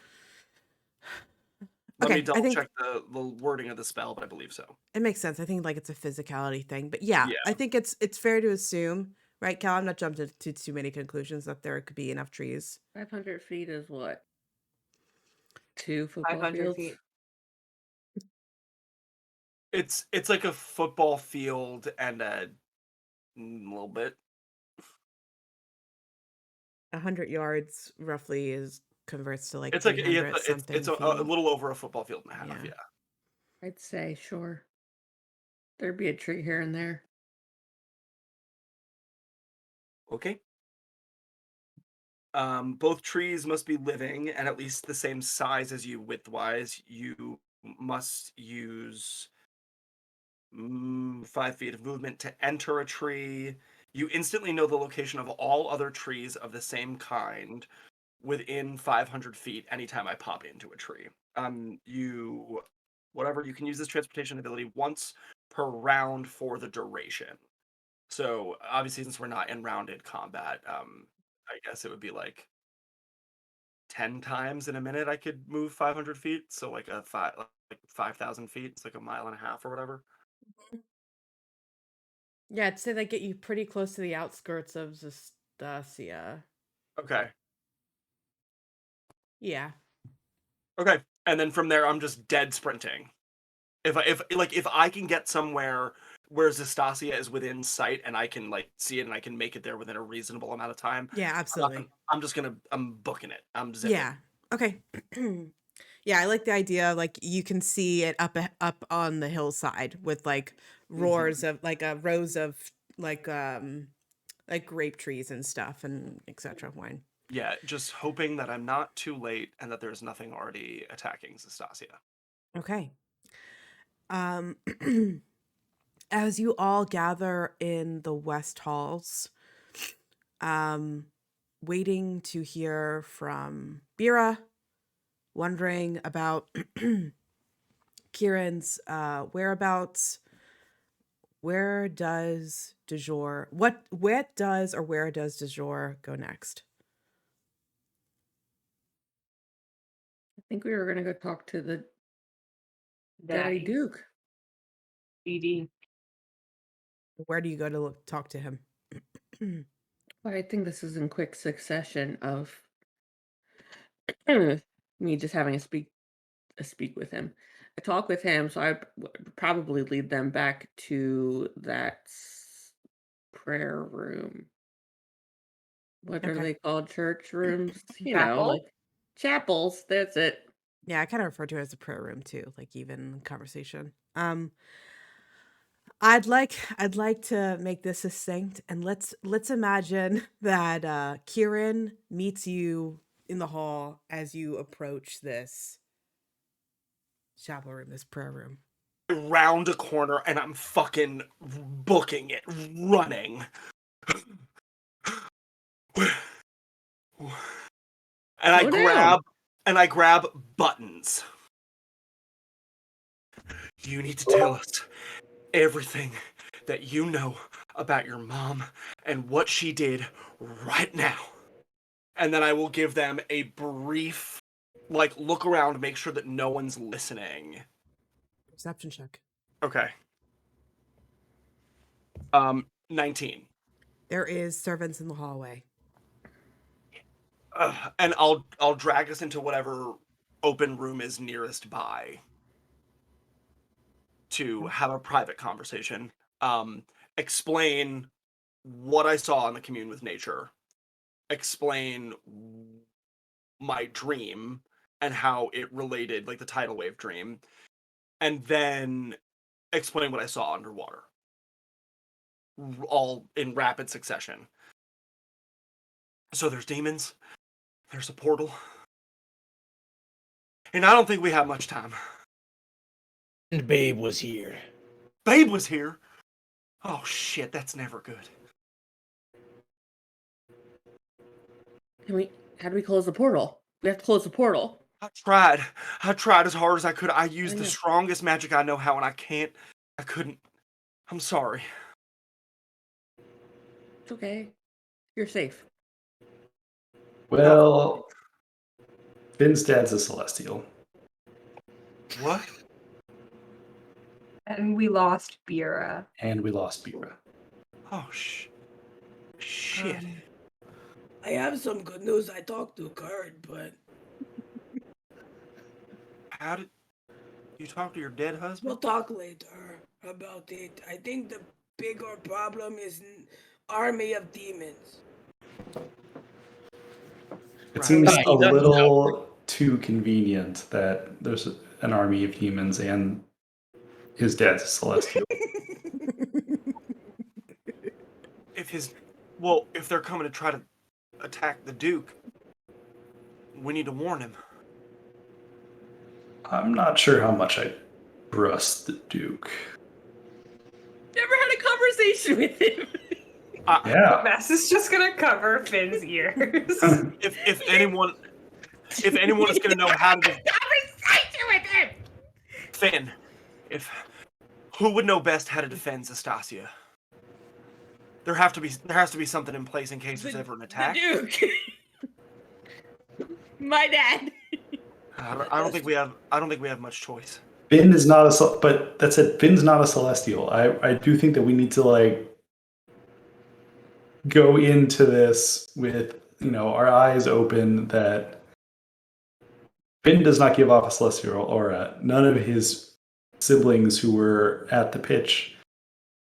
Let me Okay, I double think check the wording of the spell, but I believe so. it makes sense. I think like it's a physicality thing, but yeah, Yeah. I think it's fair to assume, right, Cal? I'm not jumping to too many conclusions that there could be enough trees. 500 feet is what? 2 football 500 fields? feet. It's like a football field and a little bit. 100 yards roughly is converts to like It's like 300 it's something a feet. little over a football field and a half. Yeah. Yeah. I'd say, sure. There'd be a tree here and there. Okay. Both trees must be living and at least the same size as you widthwise. You must use 5 feet of movement to enter a tree. You instantly know the location of all other trees of the same kind within 500 feet anytime I pop into a tree. You can use this transportation ability once per round for the duration. So obviously, since we're not in rounded combat, I guess it would be like 10 times in a minute I could move 500 feet. So like 5,000 feet. It's like a mile and a half or whatever. Yeah, I'd say they get you pretty close to the outskirts of Zastasia. Okay. Yeah. Okay. And then from there, I'm just dead sprinting. If I can get somewhere where Zastasia is within sight and I can like see it and I can make it there within a reasonable amount of time, Yeah, absolutely. I'm booking it. I'm zipping. Yeah. Okay. Yeah, I like the idea. Like you can see it up on the hillside with like roars of like rows of like grape trees and stuff and etc. Wine. Yeah, just hoping that I'm not too late and that there's nothing already attacking Zastasia. Okay. Um, as you all gather in the West Halls, waiting to hear from Bira, wondering about Kieran's whereabouts. Where does du jour where does du jour go next? I think we were going to go talk to the Daddy Duke. BD. Where do you go to talk to him? Well, I think this is in quick succession of me just having a speak with him. I talk with him, so I would probably lead them back to that prayer room. What are Okay. they called? Church rooms? Chapel? Like chapels. That's it. Yeah, I kind of refer to it as a prayer room too, like even conversation. I'd like to make this succinct, and let's imagine that Kieran meets you in the hall as you approach this chapel room, this prayer room. Round a corner, and I'm fucking booking it, running. And Slow down. I grab buttons. You need to tell us everything that you know about your mom and what she did right now. And then I will give them a brief, like, look around, make sure that no one's listening. Perception check. Okay. 19. There is servants in the hallway. And I'll drag us into whatever open room is nearest by to have a private conversation. Explain what I saw in the commune with nature. Explain my dream and how it related, like the tidal wave dream, and then explain what I saw underwater. All in rapid succession. So there's demons, there's a portal, and I don't think we have much time. And Babe was here. Babe was here? Oh shit, that's never good. How do we close the portal? We have to close the portal. I tried as hard as I could. I used the know. strongest magic I know how, and I couldn't. I'm sorry. It's okay. You're safe. Well, Finn's dad's a celestial. What? And we lost Bira. And we lost Bira. Oh, shit. I have some good news. I talked to Kurt, but How did you talk to your dead husband? we'll talk later about it. I think the bigger problem is an army of demons. It seems Right. a little too convenient that there's an army of demons and his dad's a celestial. If they're coming to try to attack the Duke, we need to warn him. I'm not sure how much I trust the Duke. Never had a conversation with him. Yeah. Mass is just gonna cover Finn's ears. If anyone is gonna know how to Conversation with him. Finn, who would know best how to defend Zastasia? There has to be something in place in case there's ever an attack. The Duke. My dad. I don't think we have much choice. Finn is not but that's it. Finn's not a celestial. I do think that we need to go into this with our eyes open that Finn does not give off a celestial aura. None of his siblings who were at the pitch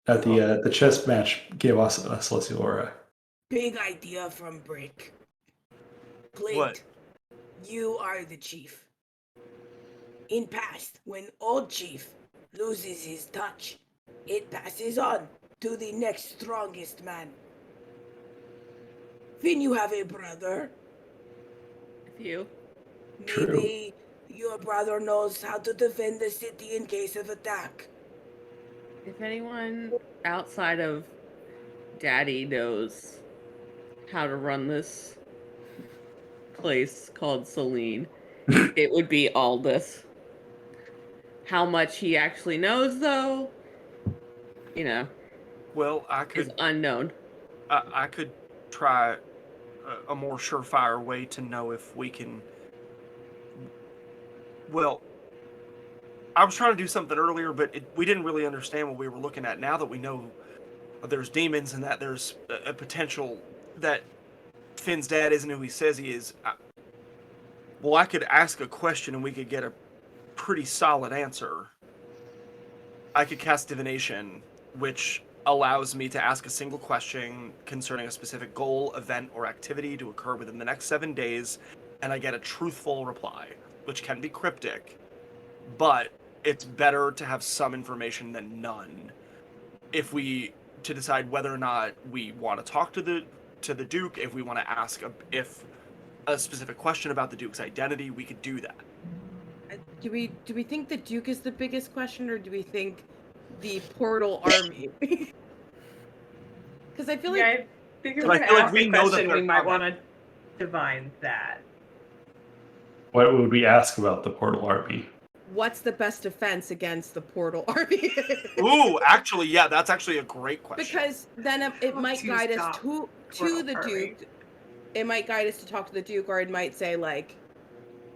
at the chess match gave us a celestial aura. Big idea from Brick. Clint, What? you are the chief. In past, when old chief loses his touch, it passes on to the next strongest man. Finn, you have a brother. You. Maybe your brother knows how to defend the city in case of attack. If anyone outside of Daddy knows how to run this place called Celine, it would be Aldous. How much he actually knows, though, Well, is unknown. I could try a more surefire way to know if we can. Well, I was trying to do something earlier, but we didn't really understand what we were looking at. Now that we know there's demons and that there's a potential that Finn's dad isn't who he says he is, well, I could ask a question and we could get a pretty solid answer. I could cast divination, which allows me to ask a single question concerning a specific goal, event, or activity to occur within the next 7 days, and I get a truthful reply, which can be cryptic, but it's better to have some information than none. If we to decide whether or not we want to talk to the Duke, if we want to ask if a specific question about the Duke's identity, we could do that. Do we think the Duke is the biggest question, or do we think the Portal Army? Because I feel like I figure But I to feel like ask we a know that question, they're we might coming. want to divine that. What would we ask about the Portal Army? what's the best defense against the Portal Army? Ooh, actually, yeah, that's actually a great question. Because then it How might to guide us stop to Portal the Army. Duke. It might guide us to talk to the Duke, or it might say like,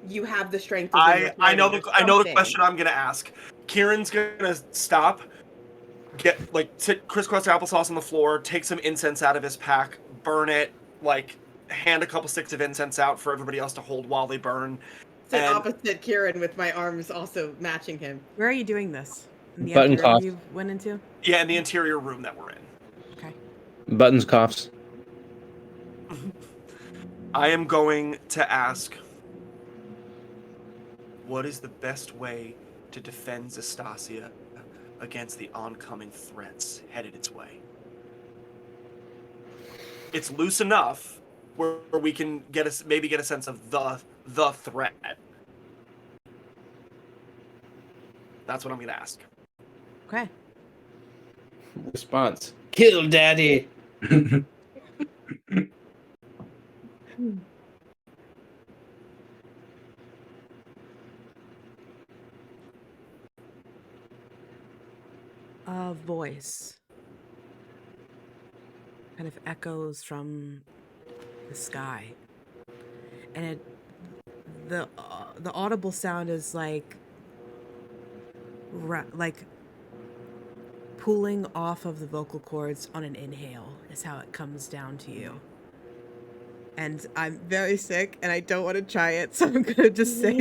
"You have the strength of I know the something. question I'm gonna ask. Kieran's gonna stop, sit crisscross applesauce on the floor, take some incense out of his pack, burn it, hand a couple sticks of incense out for everybody else to hold while they burn. Sit And opposite Kieran with my arms also matching him. Where are you doing this? In the Button empty room cough. you went into? yeah, in the interior room that we're in. Okay. Buttons coughs. I am going to ask, what is the best way to defend Zastasia against the oncoming threats headed its way? It's loose enough where we can maybe get a sense of the threat. That's what I'm gonna ask. Okay. Response. Kill daddy. A voice kind of echoes from the sky, and the audible sound is like pulling off of the vocal cords on an inhale is how it comes down to you. And I'm very sick and I don't want to try it, so I'm gonna just say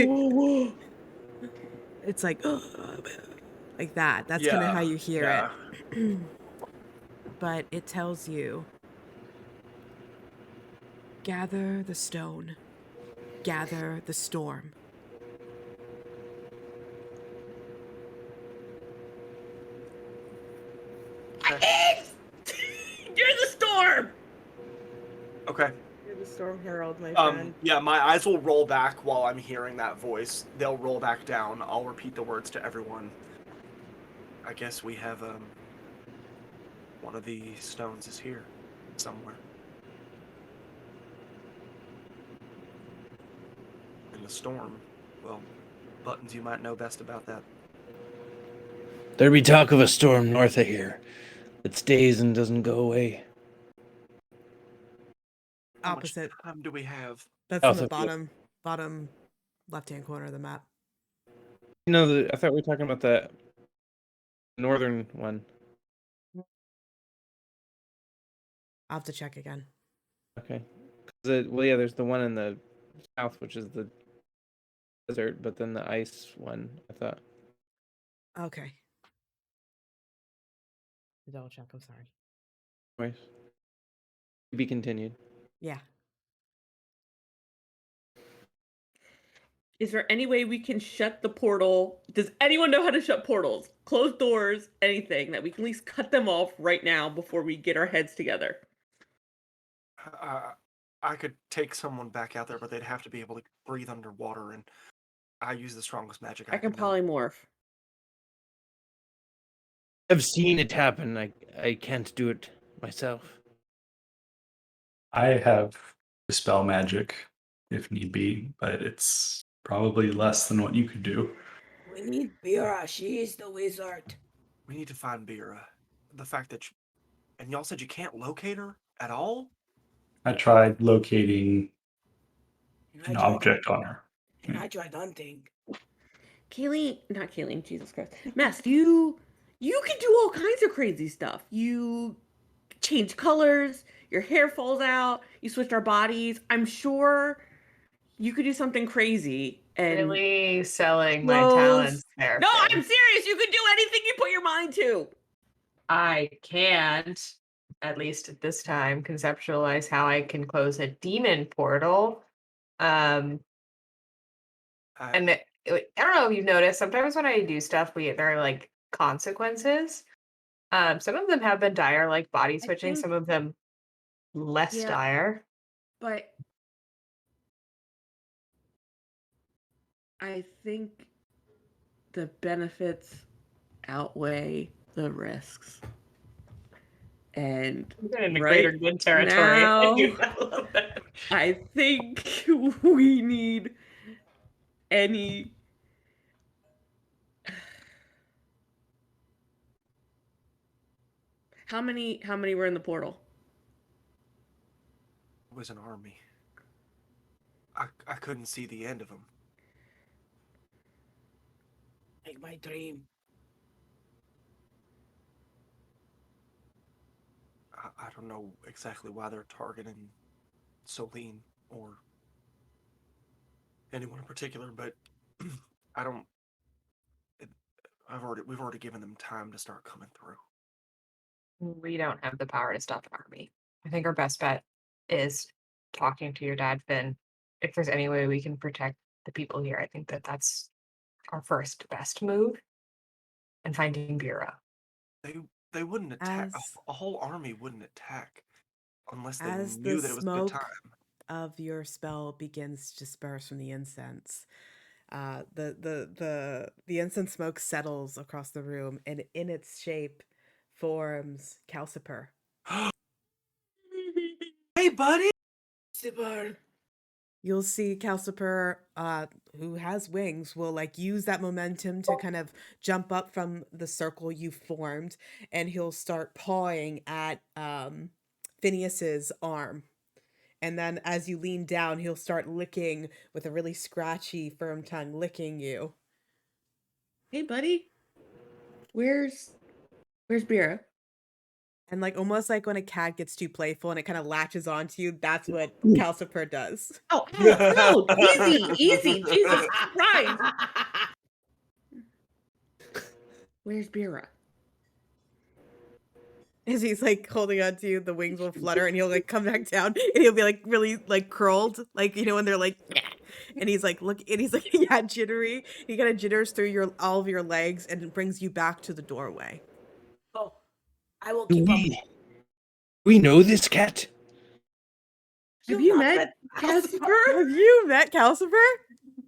it's like that. That's kind of how you hear it. But it tells you, gather the stone, gather the storm. You're the storm! Okay. You're the Storm Herald, my friend. Yeah, my eyes will roll back while I'm hearing that voice. They'll roll back down. I'll repeat the words to everyone. I guess we have, one of the stones is here somewhere. And the storm, well, Buttons, you might know best about that. There be talk of a storm north of here that stays and doesn't go away. How much Opposite. time do we have? That's South in the of you. bottom left-hand corner of the map. No, I thought we were talking about the northern one. I'll have to check again. Okay. Well, yeah, there's the one in the south, which is the desert, but then the ice one, I thought. Okay. Double check, I'm sorry. Anyways. To be continued. Yeah. Is there any way we can shut the portal? Does anyone know how to shut portals? Close doors, anything that we can at least cut them off right now before we get our heads together. I could take someone back out there, but they'd have to be able to breathe underwater, and I use the strongest magic I can know. polymorph. I've seen it happen. I can't do it myself. I have dispel magic if need be, but it's probably less than what you could do. We need Bira. She is the wizard. We need to find Bira. The fact that and y'all said you can't locate her at all? I tried locating And an I tried object on her. And I tried hunting. Not Kayleen, Jesus Christ. Mask, you can do all kinds of crazy stuff. You change colors, your hair falls out, you switch our bodies. I'm sure you could do something crazy and Really selling my clothes. talents there. No, Finn. I'm serious. You could do anything you put your mind to. I can't, at least at this time, conceptualize how I can close a demon portal. And I don't know if you've noticed, sometimes when I do stuff, there are like consequences. Some of them have been dire, like body switching, think- some of them less Yeah. dire. But I think the benefits outweigh the risks. And We've been in the right greater good territory. now, I love that. I think we need any. How many were in the portal? It was an army. I couldn't see the end of them. Like my dream. I don't know exactly why they're targeting Celine or anyone in particular, but I don't. We've already given them time to start coming through. We don't have the power to stop an army. I think our best bet is talking to your dad, Finn. If there's any way we can protect the people here, I think that's our first best move. And finding Bureau. They wouldn't attack. As- A whole army wouldn't attack unless they As knew the that it was a good smoke time. of your spell begins to disperse from the incense, the incense smoke settles across the room, and in its shape forms Calciper. Hey, buddy! Super. You'll see Calciper, who has wings, will like use that momentum to kind of jump up from the circle you formed, and he'll start pawing at Phineas's arm. And then as you lean down, he'll start licking with a really scratchy, firm tongue, licking you. Hey, buddy. Where's Bira? And like almost like when a cat gets too playful and it kind of latches onto you, that's what Calciper does. Oh, no, easy, Jesus Christ. Where's Bira? As he's like holding on to you, the wings will flutter and he'll like come back down and he'll be like really like curled, like you know when they're like, and he's like look, and he's like yeah, jittery. He kind of jitters through all of your legs and brings you back to the doorway. Oh, I will keep up. We know this cat. Have you met Casper? Have you met Calciper?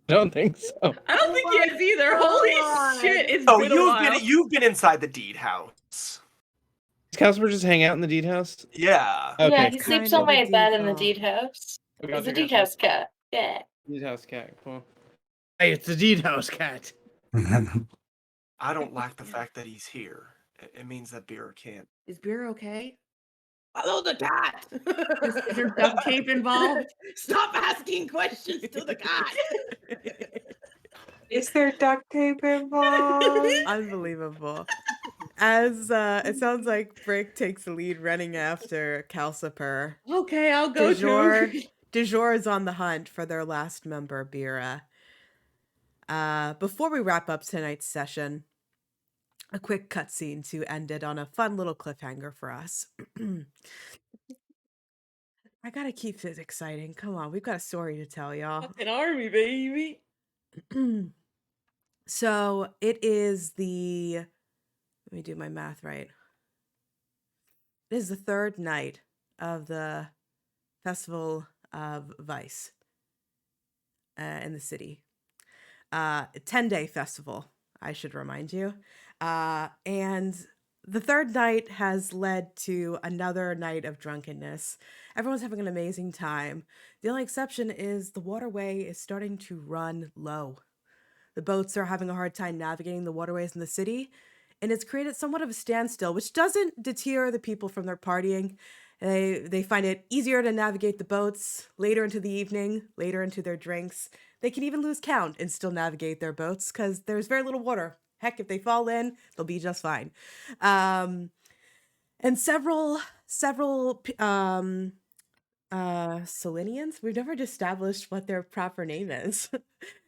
I don't think so. I don't think he has either. Holy shit! It's Oh, been a while. you've been inside the deed house. Does Casper just hang out in the deed house? Yeah. Okay. Yeah, he sleeps kind on of a my bed in the default. deed house. Okay, He's a gotcha, deed gotcha. house cat. Yeah. Deed house cat. Cool. Hey, it's the deed house cat. I don't like the fact that he's here. It means that Beer can't. Is Bira okay? Follow the cat. Is there duct tape involved? Stop asking questions to the cat. Is there duct tape involved? Unbelievable. As it sounds like Brick takes the lead running after Calciper. Okay, I'll go to. De Jure is on the hunt for their last member, Bira. Before we wrap up tonight's session, a quick cutscene to end it on a fun little cliffhanger for us. I gotta keep this exciting. Come on, we've got a story to tell, y'all. An army, baby. So it is let me do my math right. It is the third night of the Festival of Vice in the city. 10-day festival, I should remind you. And the third night has led to another night of drunkenness. Everyone's having an amazing time. The only exception is the waterway is starting to run low. The boats are having a hard time navigating the waterways in the city, and it's created somewhat of a standstill, which doesn't deter the people from their partying. They find it easier to navigate the boats later into the evening, later into their drinks. They can even lose count and still navigate their boats because there's very little water. Heck, if they fall in, they'll be just fine. And several several Selenians. We've never established what their proper name is.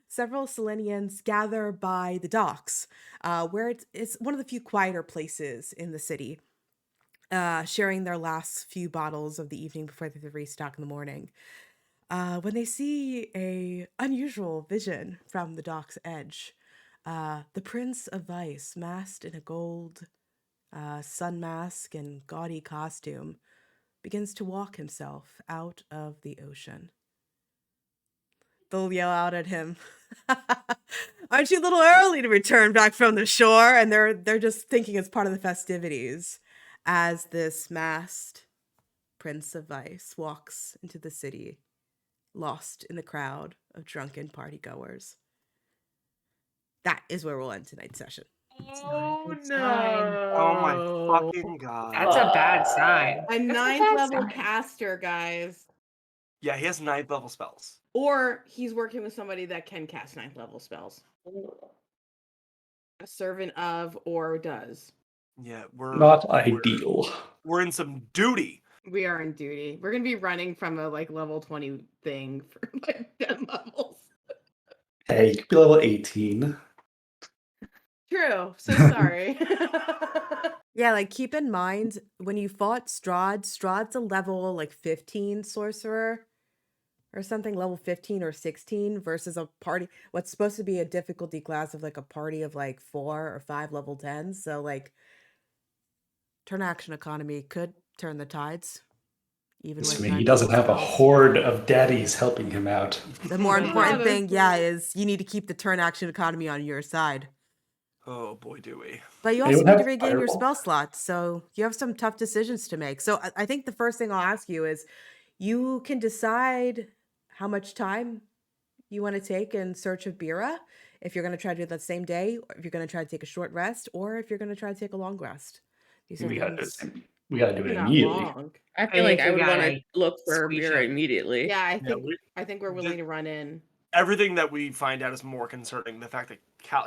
Several Selenians gather by the docks, where it's one of the few quieter places in the city, sharing their last few bottles of the evening before they restock in the morning. When they see a unusual vision from the dock's edge, the Prince of Vice, masked in a gold sun mask and gaudy costume, begins to walk himself out of the ocean. They'll yell out at him, "Aren't you a little early to return back from the shore?" And they're just thinking it's part of the festivities as this masked Prince of Vice walks into the city, lost in the crowd of drunken partygoers. That is where we'll end tonight's session. Oh Oh my no. fucking god. That's a bad sign. A That's a 9th bad level sign. caster, guys. Yeah, he has 9th level spells. Or he's working with somebody that can cast 9th level spells. A servant of or does. Yeah, we're Not ideal. We're in some duty. We are in duty. We're gonna be running from a level 20 thing for 10 levels. Hey, you could be level 18. True. So sorry. Yeah, keep in mind when you fought Strahd's a level 15 sorcerer or something, level 15 or 16 versus a party what's supposed to be a difficulty class of a party of 4 or 5 level 10s. So turn action economy could turn the tides. Even with Assuming he 9 doesn't level have a spells. horde of daddies helping him out. The more important that's thing, is you need to keep the turn action economy on your side. Oh boy, do we. But you Anyone also need to have regain your Fireball? spell slots, so you have some tough decisions to make. So I think the first thing I'll ask you is, you can decide how much time you want to take in search of Bira, if you're going to try to do that same day, or if you're going to try to take a short rest, or if you're going to try to take a long rest. These are We gotta do things. it Not immediately. long. I feel like think I we would want to gotta look for squeeze Bira it. immediately. Yeah, Yeah, I think we're willing to run in. Everything that we find out is more concerning. The fact that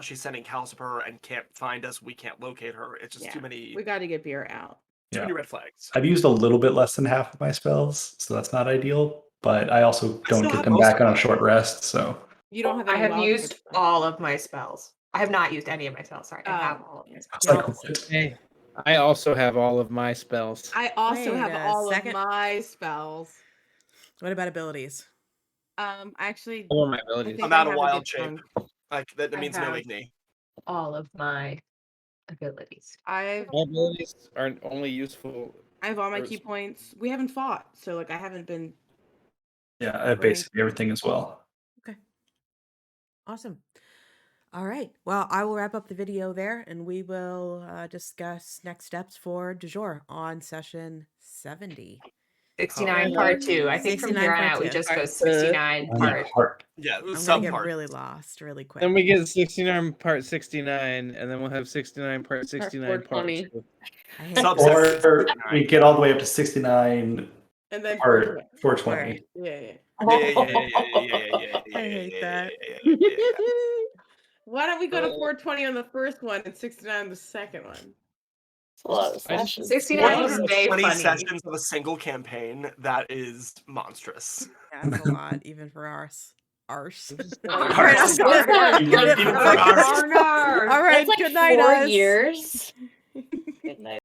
she's sending Calcifer and can't find us, we can't locate her. It's just too many We got to get beer out. too many Yeah. red flags. I've used a little bit less than half of my spells, so that's not ideal. But I also don't still get have them most back of on a mine. short rest, so You don't have I any have wild used cards. all of my spells. I have not used any of my spells. Sorry, I have all of my spells. it's like what? Hey, I also have all of my spells. I also Wait have a all second. of my spells. What about abilities? Actually, All of my I abilities. think I'm I out of have a wild good shape. chunk. That I means no have- Igni. All of my abilities. I've My abilities are only useful. I have all my Or- key points. We haven't fought, so I haven't been. Yeah, I have basically everything as well. Okay. Awesome. All right. Well, I will wrap up the video there, and we will discuss next steps for du jour on session 70. 69 part 2. I think from 69 here on part out we two. just go Part 69 Yeah, part. heart. Yeah, I'm going to some get part. really lost really quick. Then we get 69 part 69, and then we'll have 69 part 69 part 420. 2. I hate Subset this. Or we get all the way up to 69 And then part 420. 420. Yeah. I hate that. Why don't we go to 420 on the first one and 69 on the second one? It's a lot of I just- sessions. 69 is very 20 funny. sessions of a single campaign. That is monstrous. That's a lot, even for ours. Ours. All All right, Ours. I'm gonna- Even for ours. All right, That's like good night, 4 us. years. Good night.